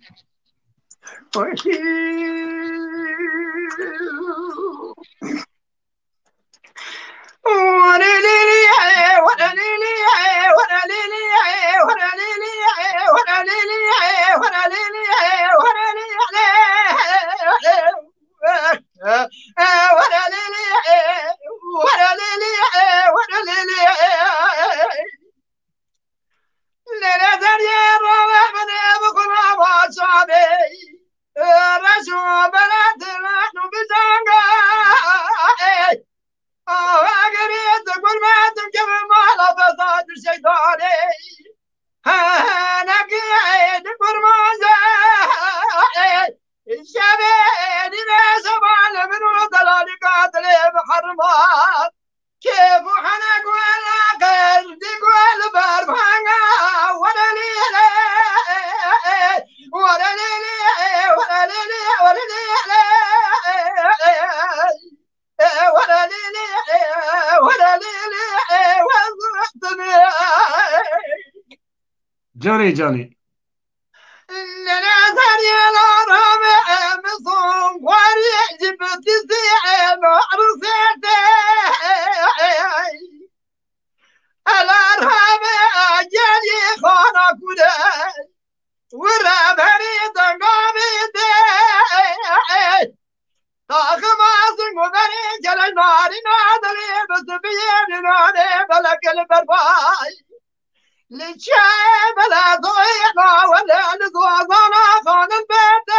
Canı canı. للشعب لا ضيعنا ولا نزوضنا خان البيت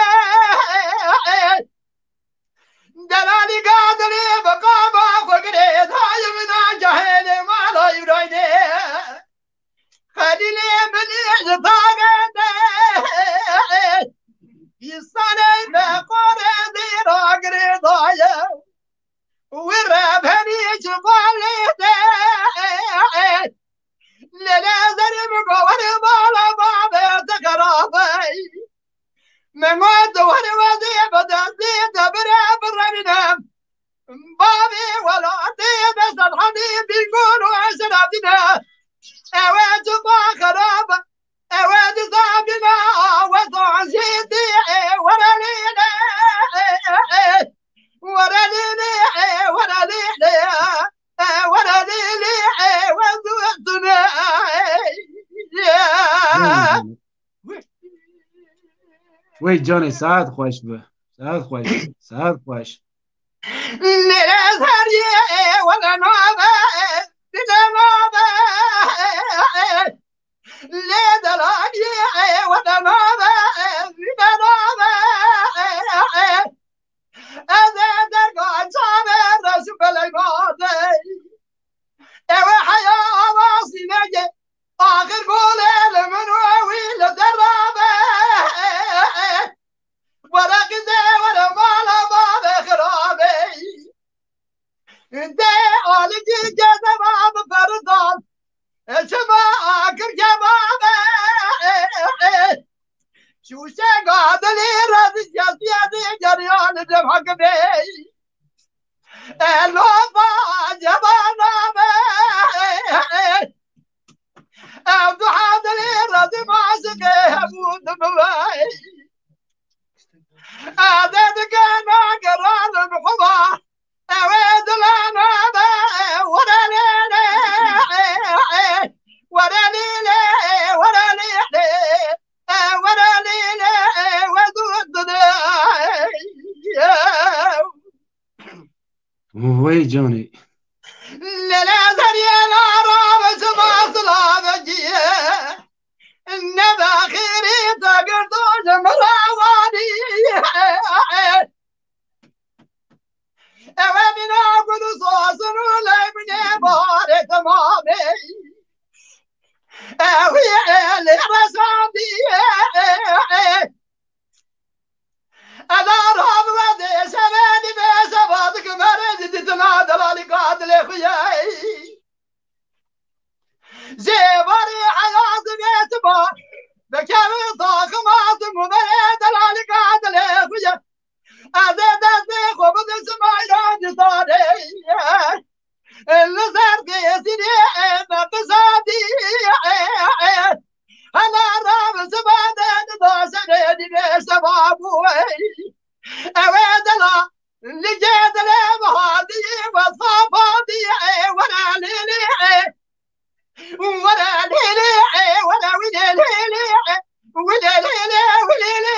دلالي قادري بقابا فقريت هاي من جهل ما لا يبريني خليلي من يزطاقت يصني بقريدي راقري ضايا والراب هنيج باليدي لا زرب قوار بالا بابا تقرابي من ود وانا وذي بدأتي تبرع برنام بابي ولا عندي بس الحني بيقولوا عشراتنا اواد خراب اواد صابنا وضعزيتي ولا لينا ولا لينا ولا لينا ولا لينا وضعتنا وی جان ساعت خوش به ساعت خوش ساعت خوش للأزهرية ولا نوبة بلا نوبة لدلالية ولا نوبة بلا نوبة هذا درقان صابر رسول العبادة ايوه حياة واصي نجي آخر قولي من وين الدرابة ولا كذا ولا مالا بابا خرابي انت عليك جذباب فردان شما آخر جبابة شو شاقاد لي رد جاسياتي جريان دمحق بي اللوفا جبانا بي عبد حاضري رضي ماسكي أبود بواي عدد كان قرار بحضا أويد لنا ولا ليلي ولا ليلي ولا ليلي ولا ليلي ودودنا وی جانی للأزهر يا العرب سما صلاب جيه النبى خيري تقردو جمراواني ومن أقول صوصن لمن بارك تمامي ويا الرسامي أنا راب ودي سماني بسباتك مرد تتنادى لالي قاتل خياي زيباري حياة بيتبار بكامي طاقمات مبرد لالي قاتل خياي أزيد أزيخ وبد سمايران صاري اللي صار قيسيني مقصادي أنا راب سبادين دوسني بسبابوي أويد لا اللي جاد لي بهادي وصفادي ولا ليلي ولا ليلي ولا وليلي ولا ليلي وليلي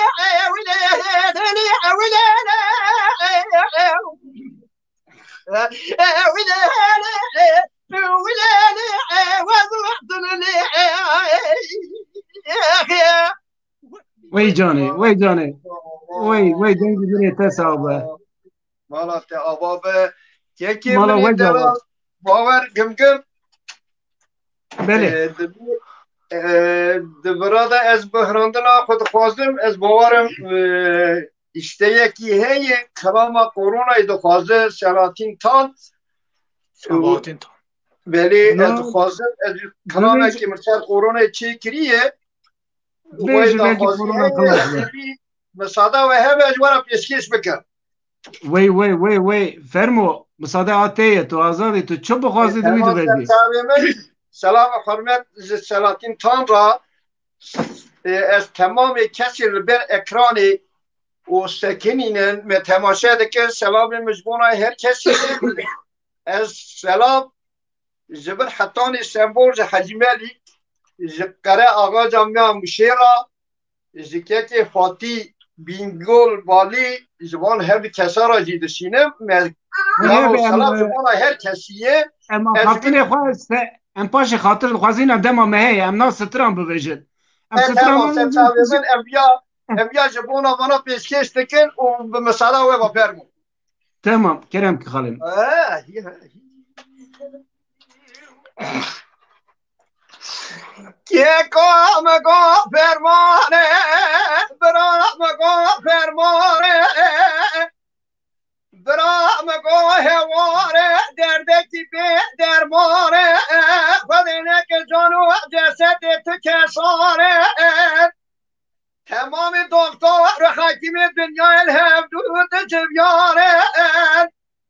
ولا ليلي ولا وی جانی وی جانی وی دنگی بینی تسابه مالا تابابه یکی مالا منی وی دلا جواب باور گم بله دبراده از بحراندنا خود خوازم از باورم işte yeki heye kalama korona dixwaze Selahattin Tan belê ez dixwazim ez kalamekî mirçer korona çêkiriye Bêjî belkî korona qilas be. misada ve heve ez were pêşkêş bikim. Wey fermo misade ateye tu azadî tu çi bixwazî divî dibêjî. Selam hürmet Selahattin Tan ra ez temamê kesê li ber ekranê و سکنینن و تماشا دکن سلام مجبونه هر کسی از سلام جبر حتانی سمبول حجمالی جقره آقا جامعه مشیرا جکت فاتی بینگول بالی جبان هر کسا را جیدشینم سلام جبانه هر کسیه اما ام پاش خاطر خوازین ام دما مهی ام نا ستران ببیجن ام تمام ستران سرچاوی من ابیا جبونا وانا پیشکش تکن و به مساله و با فرمون تمام کرم که خالم که کام گو فرمانه برام گو فرمانه برام گو هواره دردکی به درمانه خودینه که جانو جسد تو کسانه تمام دکتر حکیم دنیا الهبدود جویانه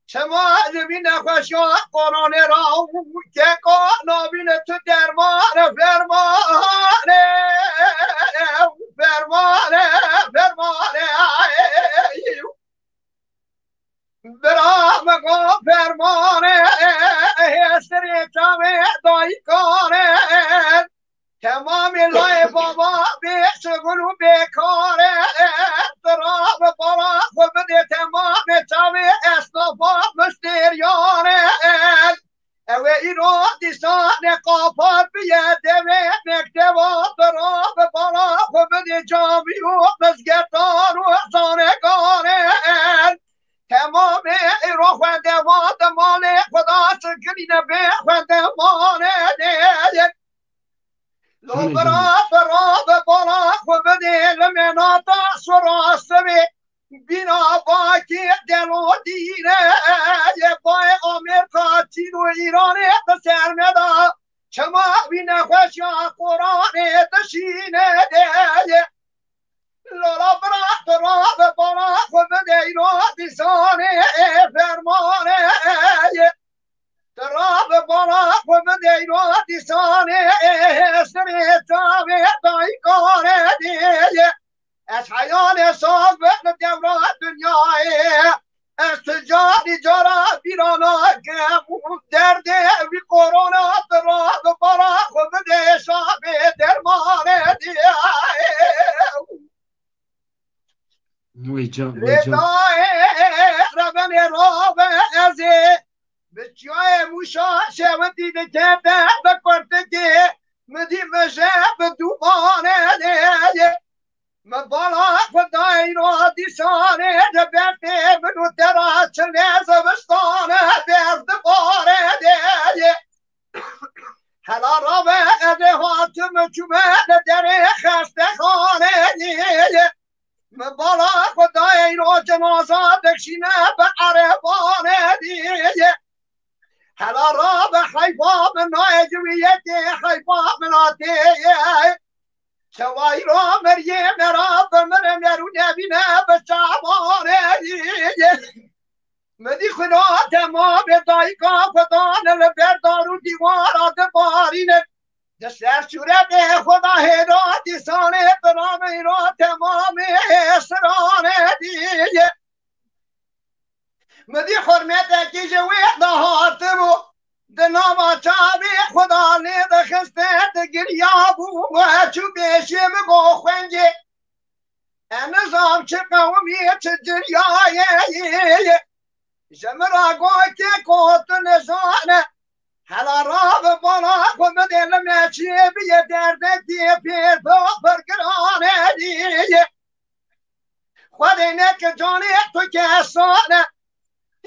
شما زمین نخوشیا قرآن را که نابین تو درمان فرمانه فرمانه فرمانه برام گو فرمانه هستری چاوه دایی کاره تمام لای بابا به شغل و بیکاره تراب بالا خود بده تمام چاوه اسنافا مشتریانه اوه ایرو دیسان قافات بیده و مکتبا تراب بالا خود بده جامی و مزگتان و زانگانه تمام ایرو خونده واد مال خدا سکرین به خونده مانه لو برا بالا خود دل مناتا سراسبه بینا باکی دلو دینه یه بای امریکا چین و ایرانه بسرمدا چما بینه خوش یا قرآنه تشینه ده لولا برا بالا خود دیرو دیسانه فرمانه تراب بالا خود دیرو دیسانه سری تابه دای کاره دیگه از حیان سابق دوران دنیای از تجاری جارا بیرانا که درده بی قرونا تراب بالا خود دیشابه درمانه دیگه ردای ربن راب ازه به جای موشا شود دیده کرده بکرده که مدی مشه به دوبانه دیگه من بالا خدای را دیسانه دبرده منو درا چله زبستانه درد باره دیگه حالا را به اده حاتم چوبه در خسته خانه دیگه من بالا خدای را جنازه دکشینه به عربانه دیگه حالا را به حیفا من نایجویت حیفا من آتیه شوای را مریم را به مرم یرو نبینه به شعبانه دیگه مدی خدا تمام دایی کافتان لبردارو دیوارات بارینه دستر شورت خدا هداتی سانه برام ایران تمام اسرانه دیگه مدی حرمت کی جوی دهاتمو دناما چابی خدا لید خسته دگریابو و چو بیشی بگو خونگی نظام چه قومی چه جریایه جمرا گو که کوت نزانه حالا را به بالا خود دل میچی بیه درده دیه پیر پا برگرانه دیگه خود اینه که جانی تو کسانه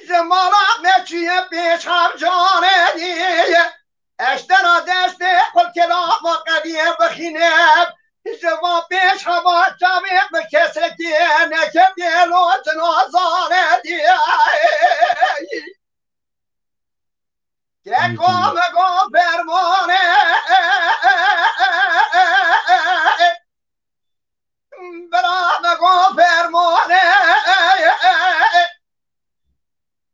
زمالا میچیه بیش هم جانه دیگه اشترا دسته خود کلام و قدیه بخینه زما بیش هوا چاوی به کسی که نکه دیلو جنازانه دیگه که کام گو فرمانه برام گو فرمانه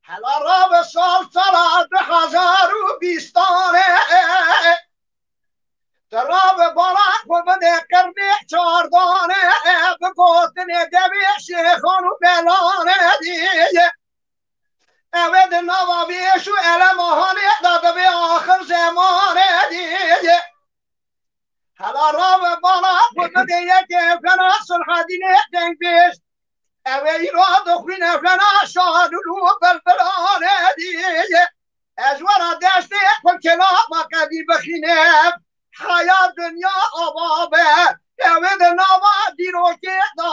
حالا را به سال سالات 1020 درا به بالا خود بده قرنی 14 به گوتن دبی شیخان و بلانه دیگه اوید نوابیشو علمهانه داده به آخر زمانه دیگه حالا را به بالا خود بده یک فنا سلحدینه دنگ بیش اوی را دخوین فنا شادلو بلبلانه دیگه از ورا دسته خود كلام قدي بخينه حياة دنيا أبابه Evet nava diroke da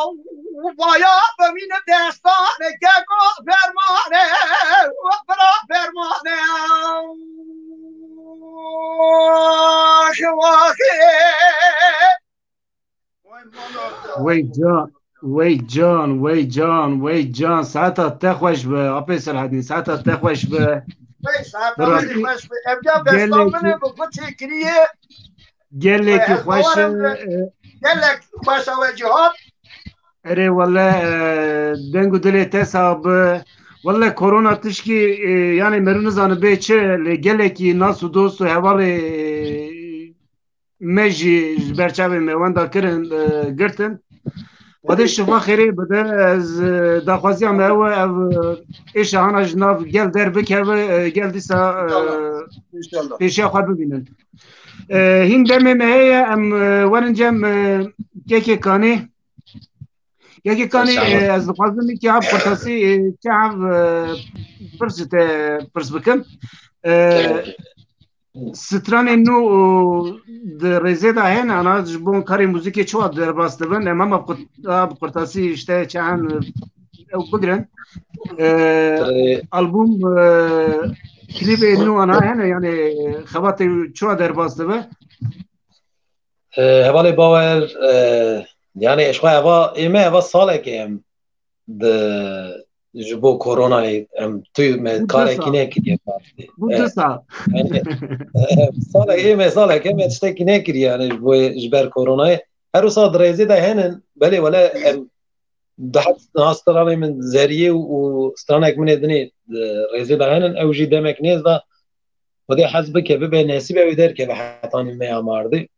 vaya bemin destane keko fermane bra fermane şvahe وی جان ساعتا تخوش به اپی سرحدی ساعتا تخوش به ساعتا خوش به ابدا دستامنه به چکریه گله کی خوش گلک خوش و جهاد اره والله دنگو دلی تساب والله کرونا تشکی yani merun zanı beçe gele ki nasu dostu havalı meji berçave me wanda kirin girtin وده شفا خیری بده از داخوازی هم او ایش هانا جناف گل در بکه و گل دیسا پیشی خواه ببینن هین دمه مهیه ام ورنجم یکی کانی از دخوازمی که هم پرتاسی که هم پرس بکم ستران نو رزه ده هن انا جبون کاری موزیکی چو در باسته بن امام اب قرطاسی işte چهن بگرن البوم کلیپ نو انا هن yani خبات چو در باسته بن هوالی باور yani اشخوا هوا ایمه هوا ساله که هم جبو کرونا ام توی من کاری کی نکردیم بوده سال ایمه ساله که من تشتکی نکردیم یعنی جبر کرونا هر روز درزی ده هنن بله ولی ده ناسترانی من زریه و استرانک من دنی رزی ده هنن اوجی دمک نیز ده و ده حزب که به نصیب اویدر که به حتانی میاماردی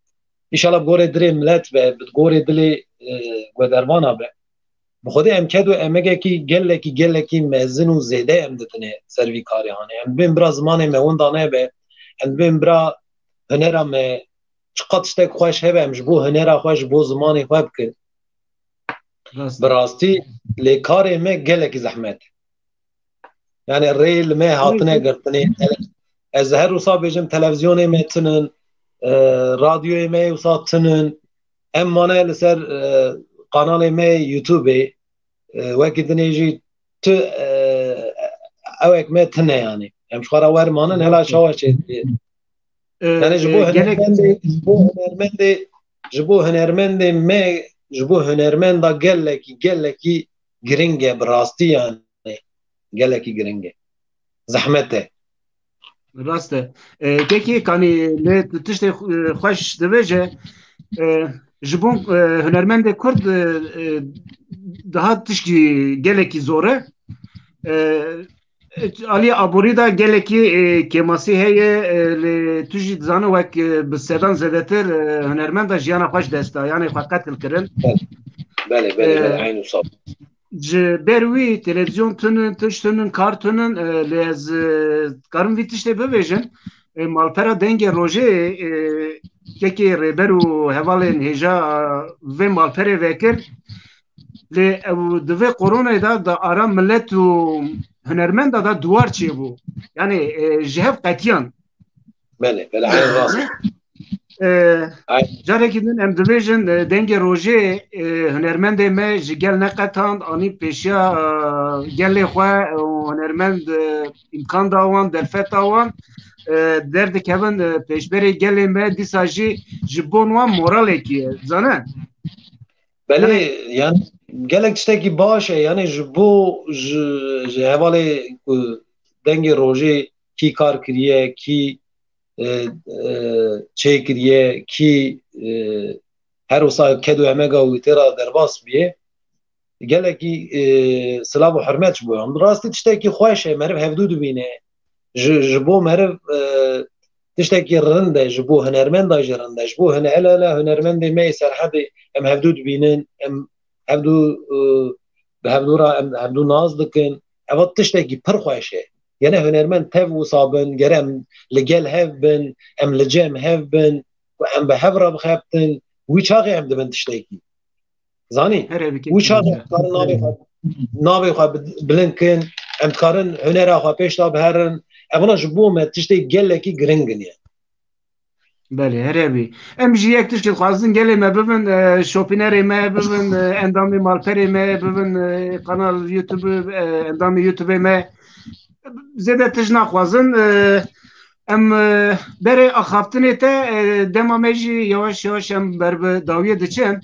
ایشالا بگوره دری ملت به بگوره دلی و دروانا به بخودی امکد و امگه گله کی مزن و زیده امدتنه سروی کاری هانه ام بین برا زمان مون دانه به ام بین برا هنرا me چقدر شتک خوش هبه امش بو هنرا خوش بو زمانی خواه بکن براستی لیکاری me گله کی زحمت yani ریل me هاتنه گرتنه از هر روسا بیجم تلویزیونی me تنن رادیوی me وسا تنن ام مانه لسر قنالی me یوتیوبی وقتی دنیجی تو اوک me تنه yani امش خورا ورمانن هلا شاوه چید yani جبو هنرمنده me جبو هنرمنده گله کی گرینگه براستی yani گله کی گرینگه زحمته راسته تکی کانی نه تشت خوش دوجه جبون هنرمند کرد daha tişki geleki zore Ali aburi da geleki kemasi heye tujid zanı vek bisedan zedetir hünermend da jiyana hoş desta yani fakat kirin bale aynı sab berwi televizyon tünün tüştünün kartünün lez karın vitişte bevejin malpera denge roje keki reberu hevalin heja ve malpere vekir le dve korona da ara millet u هنرمند دا دوار چی بو یعنی جهب قطیان بله عین راست جاره که دن ام دویژن دنگ روژه هنرمند ما جگل نقطان آنی پیشیا گل خواه هنرمند امکان داوان درفت داوان درد کهون پیشبری گل ما دیساجی جبون وان مورال اکیه زنه بله yani gelek tişteki baş yani bu hevale dengi roje ki kar kiriye ki çe kiriye ki her osa kedu emega u tera derbas biye gelek ki silah ve hürmet bu am rastı tişteki xoş merv hevdu dibine bu merv tişteki rinde bu hünermend ajrında bu hünermend me serhadi em hevdu dibinin em هبدو ناز دکن اوت تشتکی پر خوشه یعنی هنرمند تف و صابن گرم لگل هف بن ام لجم هف بن و ام به هفرا بخابتن وی چاقی ام دبن تشتکی زانی وی چاقی کارن ناوی خواه بلنکن ام کارن هنرا خواه پیش تا بهرن evana ji bo me tiştê gelekî giringin ye. Belê herêbî. Em jî yek tişt xwazin gelê me bibin şopînerê me, bibin endamê malperê me, bibin kanal YouTube endamê YouTubeê me. Zêde tişt naxwazin. Em berê axaftinê te dema me jî yawaş yawaş em ber bi dawiyê diçin.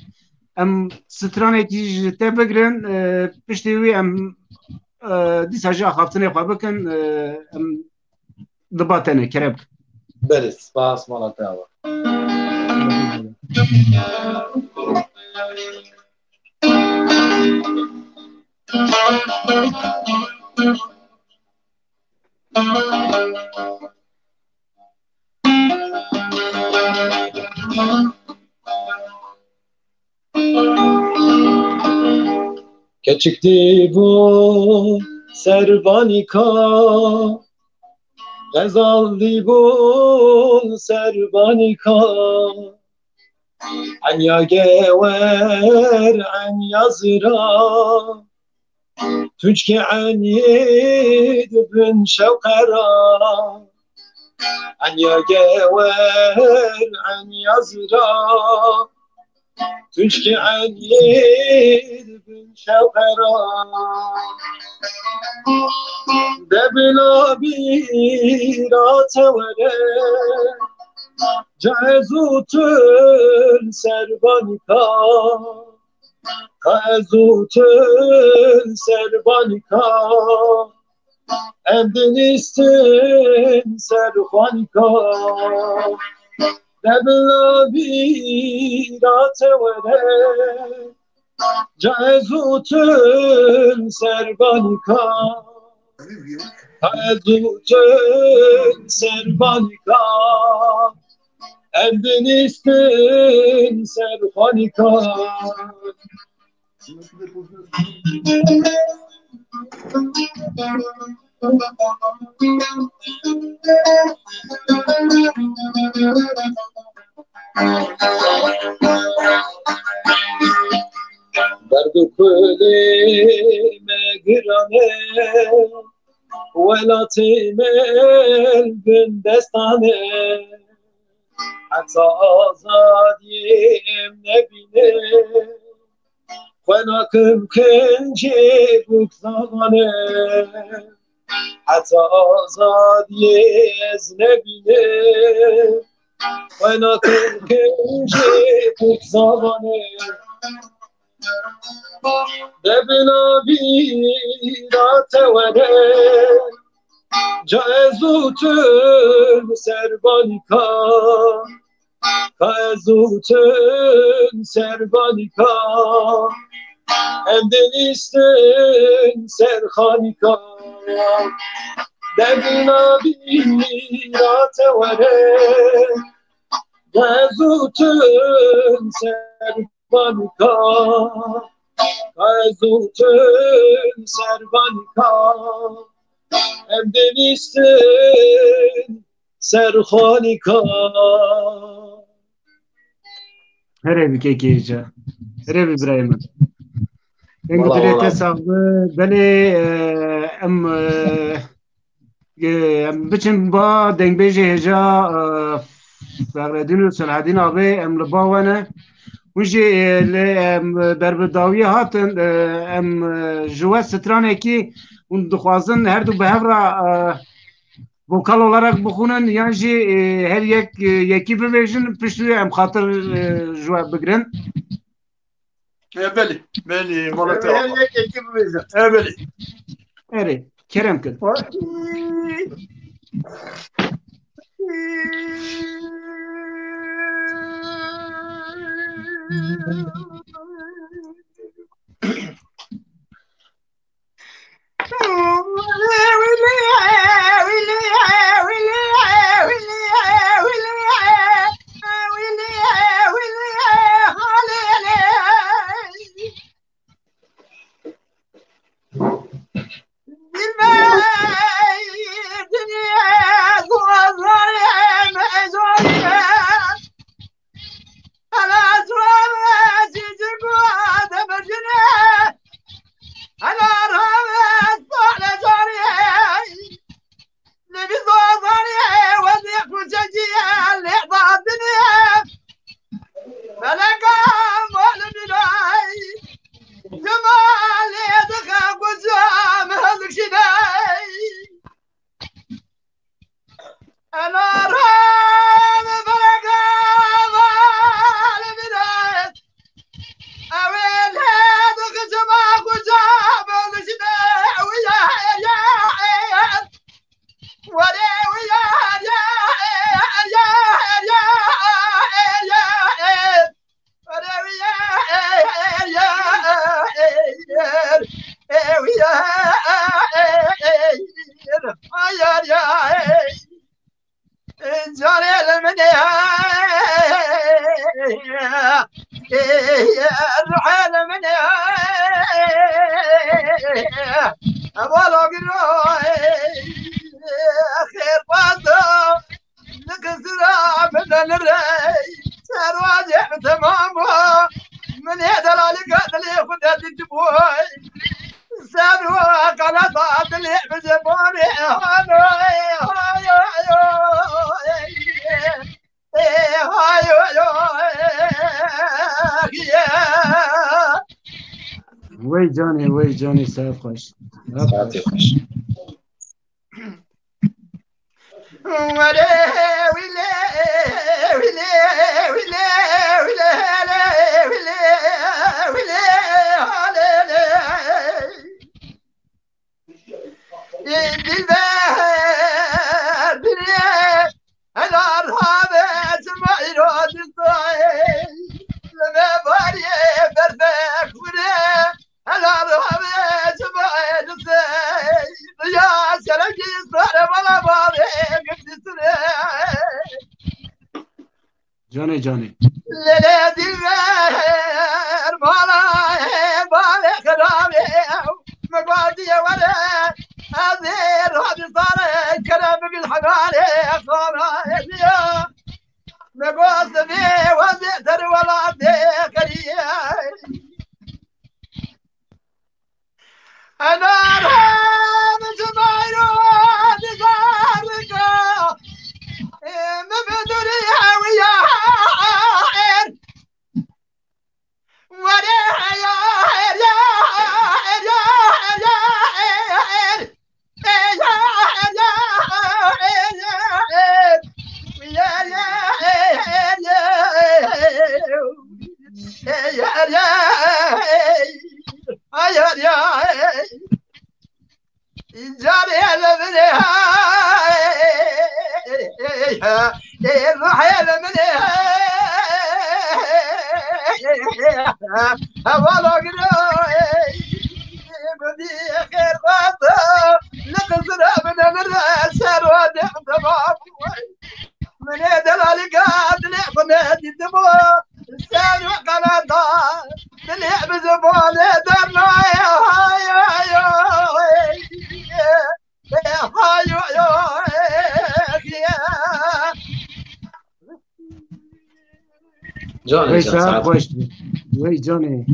Em stranekî ji te bigirin piştî wî em dîsa jî axaftinê xwe bikin em diba tenê kerem. Belê spas mala te ava. Keçikti bu serbanika, Gezaldi bu serbanika, Anya gewer anya zira, Tunçki anyi dibin şevkera, Anya gewer anya zira, Tunçki anyi dibin şevkera, Debila bira tevere, Cezutun serbanika, Cezutun serbanika, Emdinistin serbanika, Debila bira tevere, Cezutun serbanika, Cezutun serbanika, Emdinistin serbanika. Derdu kulime girane, Velatime elbin destane, Hatta azadiyem nebine, Kwenakım kenci buk zamane, Hatta azadiyez nebine, Kwenakım kenci buk zamane, Debila bira tevere, Cezutun serbanika, Cezutun serbanika, Emdinistin serhanika, Debila bira tevere, Cezutun serbanika, Cezutun serbanika, Emdinistin serhanika. Herêbî kêkêja. Herêbî birayê min. Em Valla, dilê valla. te sağlığı. Belê em biçin ba dengbêjê hêja Fexredîn û Selahedîn avê em li ba we ne. Hûn jî lê em berbidawiyê hatin em ji we stranekî hûn dixwazin her du bi hev re vokal olarak bixwînin yan jî her yek yekî bibêjin piştî wê em xatir ji we bigirin. Belê, belê, mala te Her ava. yek ekip bize. Belê. Erê kerem kin. أنا جاري لمني روح لمني أبغى خير فاضو نكسر بدل الري صار واضح تمام من هذا اللي خدت الجبوي سابوا قناطات اللي بجبوني وي جاني ساعت خوش ساعتی خوش جاني لا دير بالا بالا خرابي مقادي ولا هذير هذه صار كلام بالحقالي صار مقاس بي وزيتر ولا ديكري انا رام جمايرو دزارك ما بدري هويا وي ساعت خوش وي جاني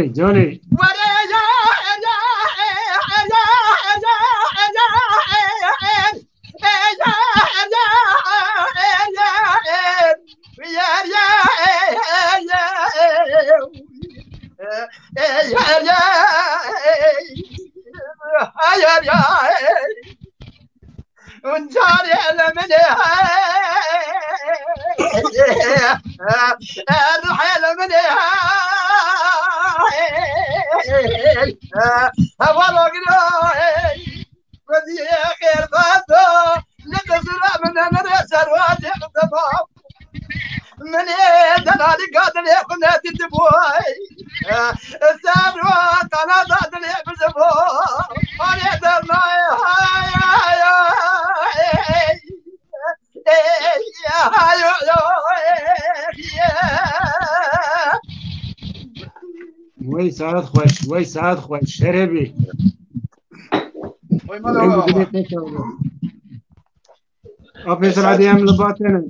جاني ساعت خوش وای ساعت خوش شربی وای مالا آفیس را دیم لباتنه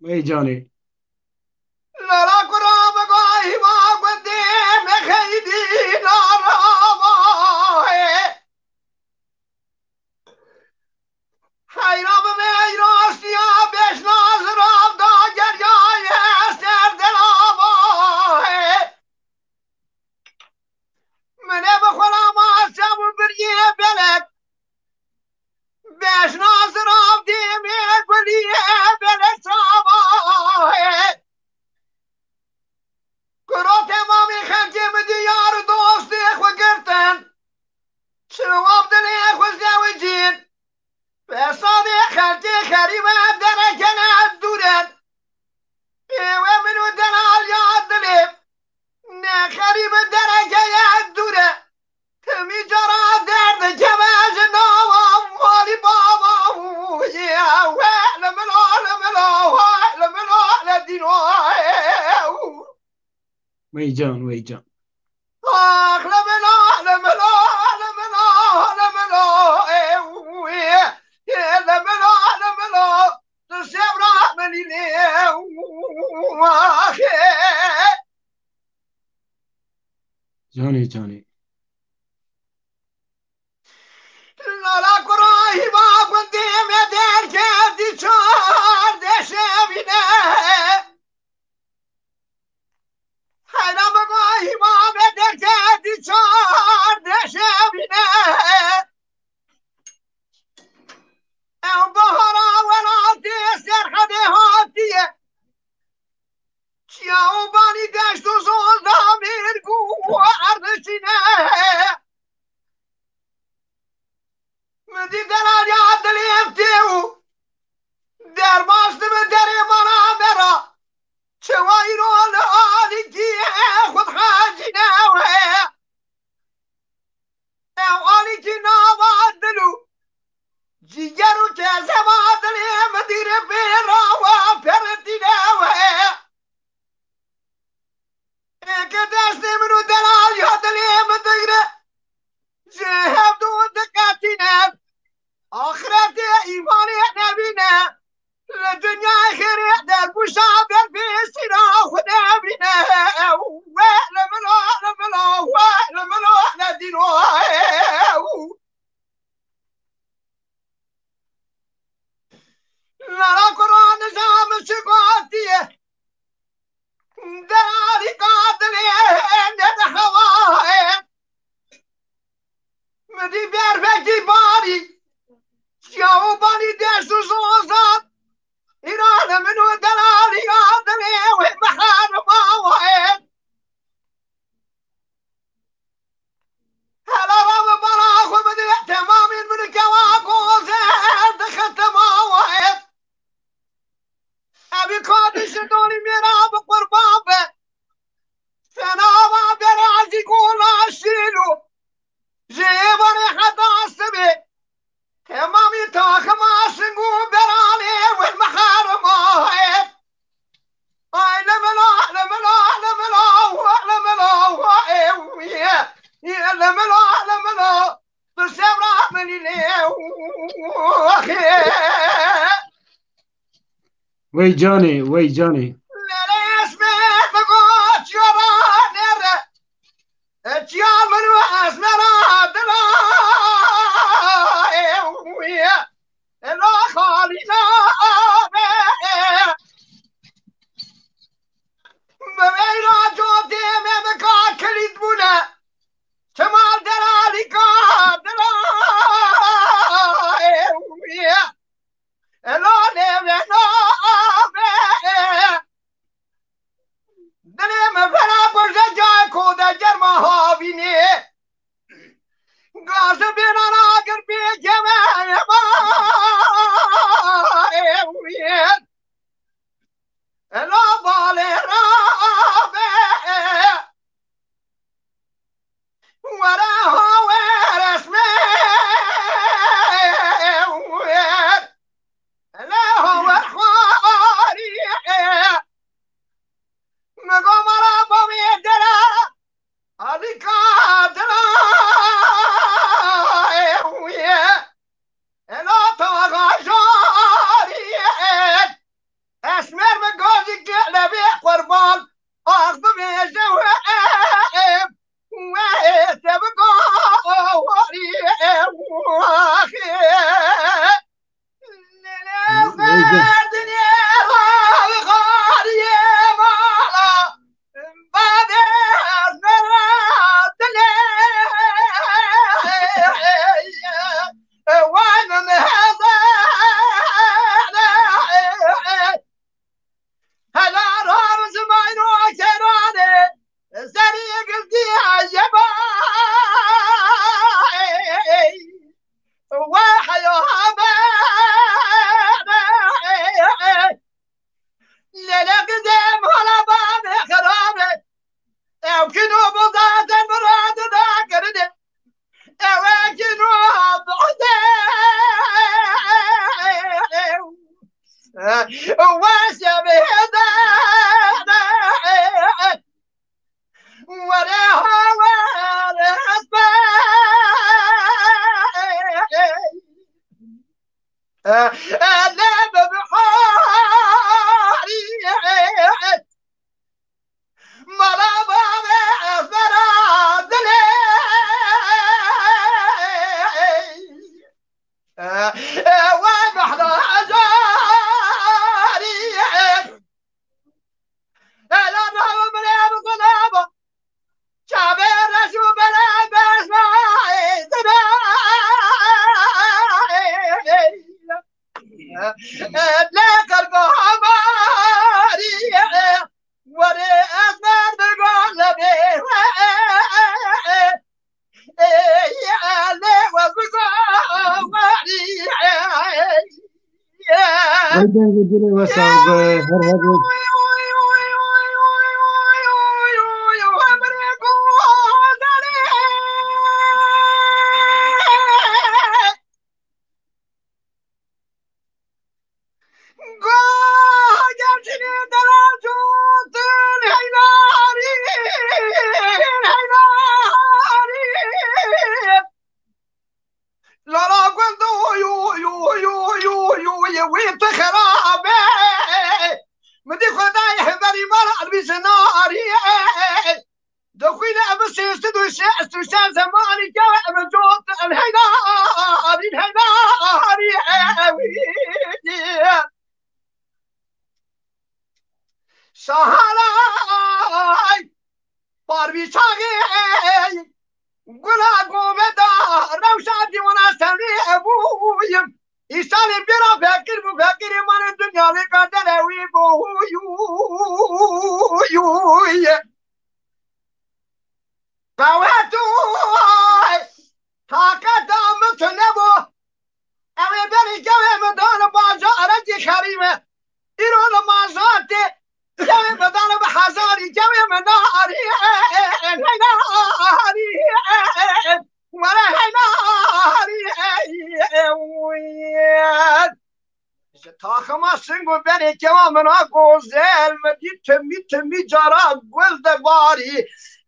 وای جانی وای جان وای جان جانی جانی وای جانی وای جانی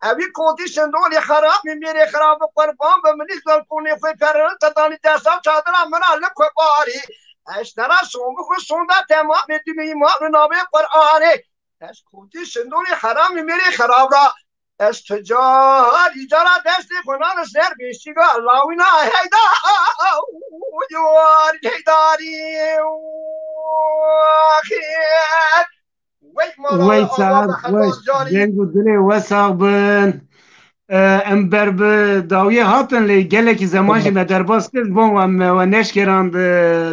اوی کودیشن دولی خراب میمیره خراب قربان به منی دل کنی خوی پرن تدانی دستم چادرم من علم خوی باری اشترا سوم خو سوندا تمام دنیای ایمان نامه قرآنه اش کودیشن دولی خراب میمیره خراب را استجار ایجارا دستی کنان سر بیشیگا اللهوینا هیدا یوار هیداری آخیر وی ساعت خوش جنگ و دل وساق بن ام بر به داویه هاتن لی گله که زمانجی ما درباز کرد بون و نشکران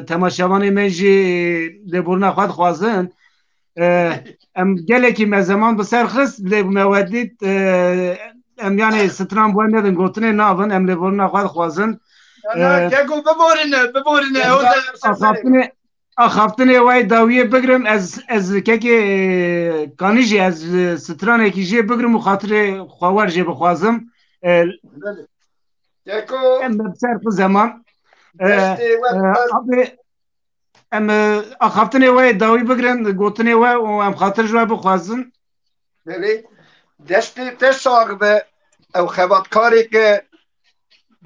تماشاوان منجی لبورنا خواد خوازن ام گله که ما زمان بسر خست لی مودید em yani stran bu nedin gotine navın em le boruna xwal xwazin Gego biborine axaftine vay dawiye bigrim ez keke kanî ez stranekî jê bigrim û xatirê xwawar jê bixwazim em bi ser xwe zeman abi em axaftinê we dawî bigirin gotinê we û em xatir ji we bixwazin destê te saxibe ew xebatkareke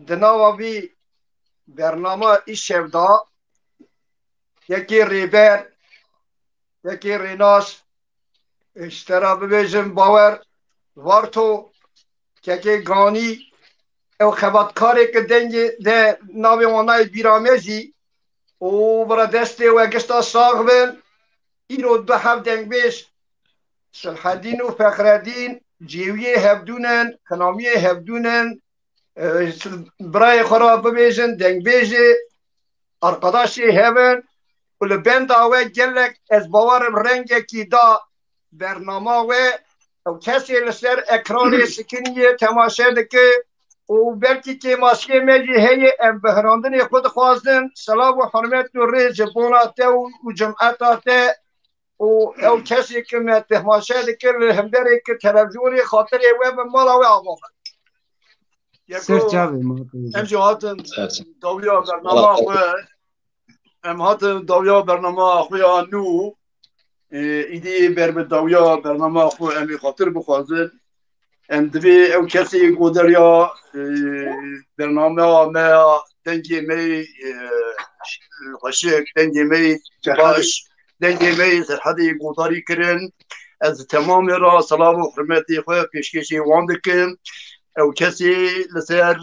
di nava vî bername îşev da yekê rêber yekê rênas ji te re bibêjim bawer warto kekê ganî ew xebatkareke dengê de navê wan nayê bîrame jî û bira destê we gişta saxibin îro du hev dengbêj Selhedîn û Fexreddîn cêwiyê hevdûnin xinamiyê hevdûnin birayê xwe re bibêjin dengbêjê arkadaşê hevin û li benda we gelek ez bawerim rengekî da bernama we ew kesê li ser ekranê skîniyê temaşe dike û belkî kêmaşkê me jî heye em bi hirandinê xwe dixwazin selav û hurmet û rê ji bona te û cemeta te û ew kesêkî me temaşe dike li hemderekî televizyonê xatirê we bi mala we avaxwe ser çavê em jî hatin dawiya bernama xwe em hatin dawiya bernama xwe ya nû îdî ber bi dawiya bernama xwe em ê xatir bixwazin em divê ew kesê goderiya bernameya me ya dengê me xweşik dengê me baş dengê me serhedê godarî kirin ez temamê ra selav û hurmetê xwe pêşkêşî wan dikim ew kesê li ser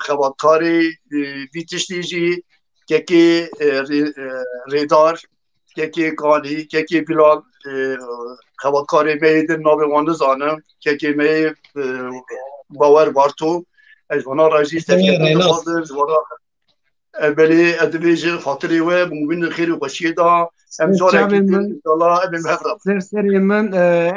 xebatkarê vî tiştî jî kekê rêdar kekê kanî kekê bilal xebatkarê me din navê wan nizanim kekê me bawer barto ez wana re jî belê ez dibêjim xatirê we bimînin xêr û xweşiyê da em carekî din inşallah em ê hev rabin serê min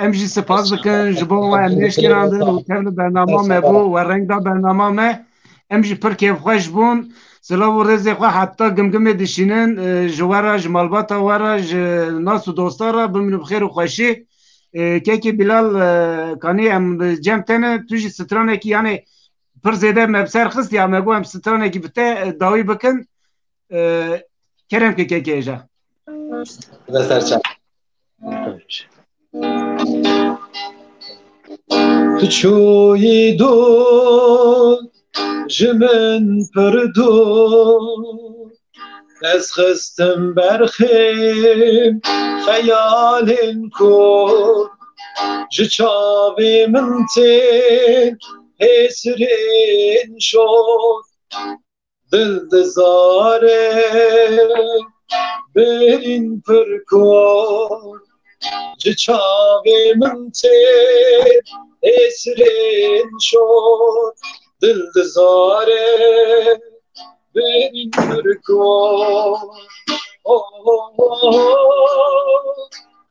em jî spas dikin ji bo we em nêşkirandin û tev li bernama me bû we reng da bernama me em jî pir kêfxweş bûn silav û rêzê xwe heta gimgimê dişînin ji we re ji malbata we re ji nas û dosta re bimînin bi xêr û xweşî kekê Bilal kanî em cem tene tu jî stranekî yani pir zêde me bi ser xistiya me got em stranekî bi te dawî bikin kerem ke kekê je Tu çûyî dû ji min pir dûr ez xistim berxêm xeyalên kur ji çavê min tên hêsirên şor dil dizare berîn pir kur ji çavê min tên hêsirên şor dil dizare berîn pir kur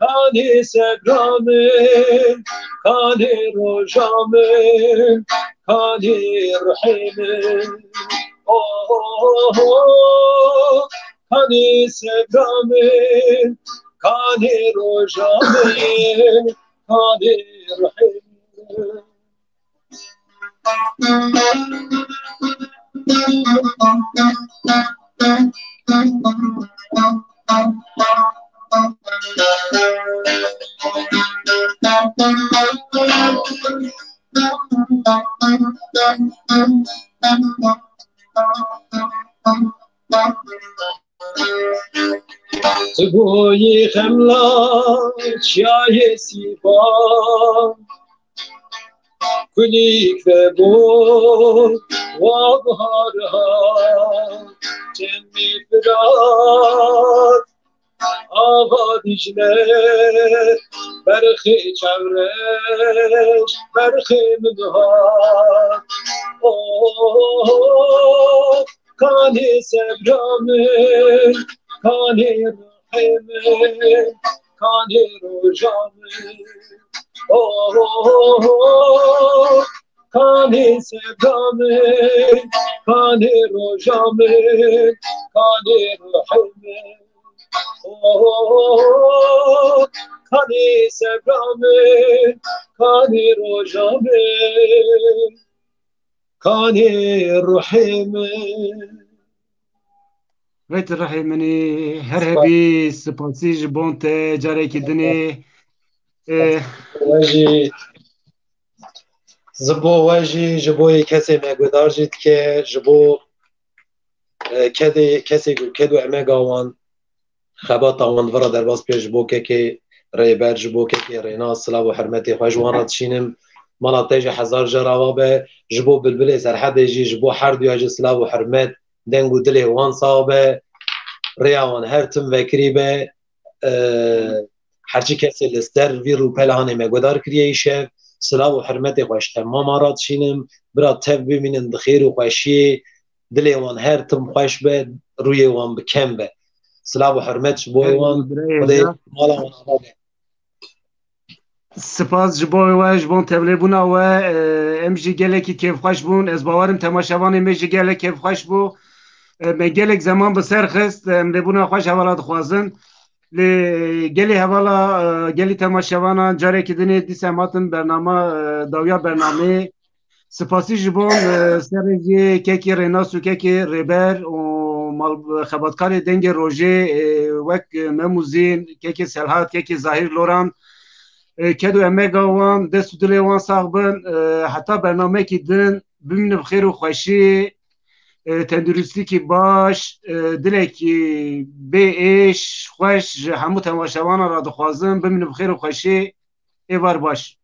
kanê sebra min kanê roja min kanê rihê min kanê sebra min kanê roja min kanê rihê min Tu goyî xemla çiyayê sîban kulîk vebor wa biharha cemî firat ava Dicle berxê çewreş berxê min hat kanê sebra min kanê rihê min kanê roja min کانی سبرامن کانی روژامن کانی روحمن کانی سبرامن کانی روژامن کانی روحمن ویت رحمنی هر هبی سپاسی جبون ته جاره کی دنی واجی زبو واجی جبوی کسی مگودار جید که جبو کسی کدو امه گاوان خبات آوان ورا در باز پیش جبو که ریبر جبو که رینا صلاح و حرمتی خوش وانا تشینم مالا تیج هزار جراوابه جبو بلبلی سرحد جی جبو هر دیاج صلاح و حرمت دنگو دلی وان صابه ریاوان هر تم وکری به هرچی کسی لستر وی رو پلهانه مگودار کریه شب صلاح و حرمت خوش تمام آراد شینم برا تب ببینن دخیر و خوشی دلی وان هر تم خوش به روی وان بکم به صلاح و حرمت بوی وان خدای مالا وان آباده سپاس جبوی و جبون تبلی بونا و ام جی گلکی کیف خوش بون از باورم تماشاوانی می جی گلک کیف خوش بو من گلک زمان بسر خست ام لبونا خوش حوالات خوازن گلی حوالا گلی تماشاوانا جاره که دنی دی سماتن برنامه داویا برنامه سپاسی جبون سرگی که ریناسو که ریبر و خباتکار دنگ روژه وک مموزین که سلحات که ظاهر لوران کدو امه گاوان دستو دلی وان ساقبن حتی برنامه که دن بمین بخیر و خوشی تندرستی که باش دلی که به ایش خوش همو تماشاوان را دخوازم بمین بخیر و خوشی ایوار باش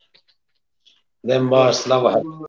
دم باش صلاح و حرمت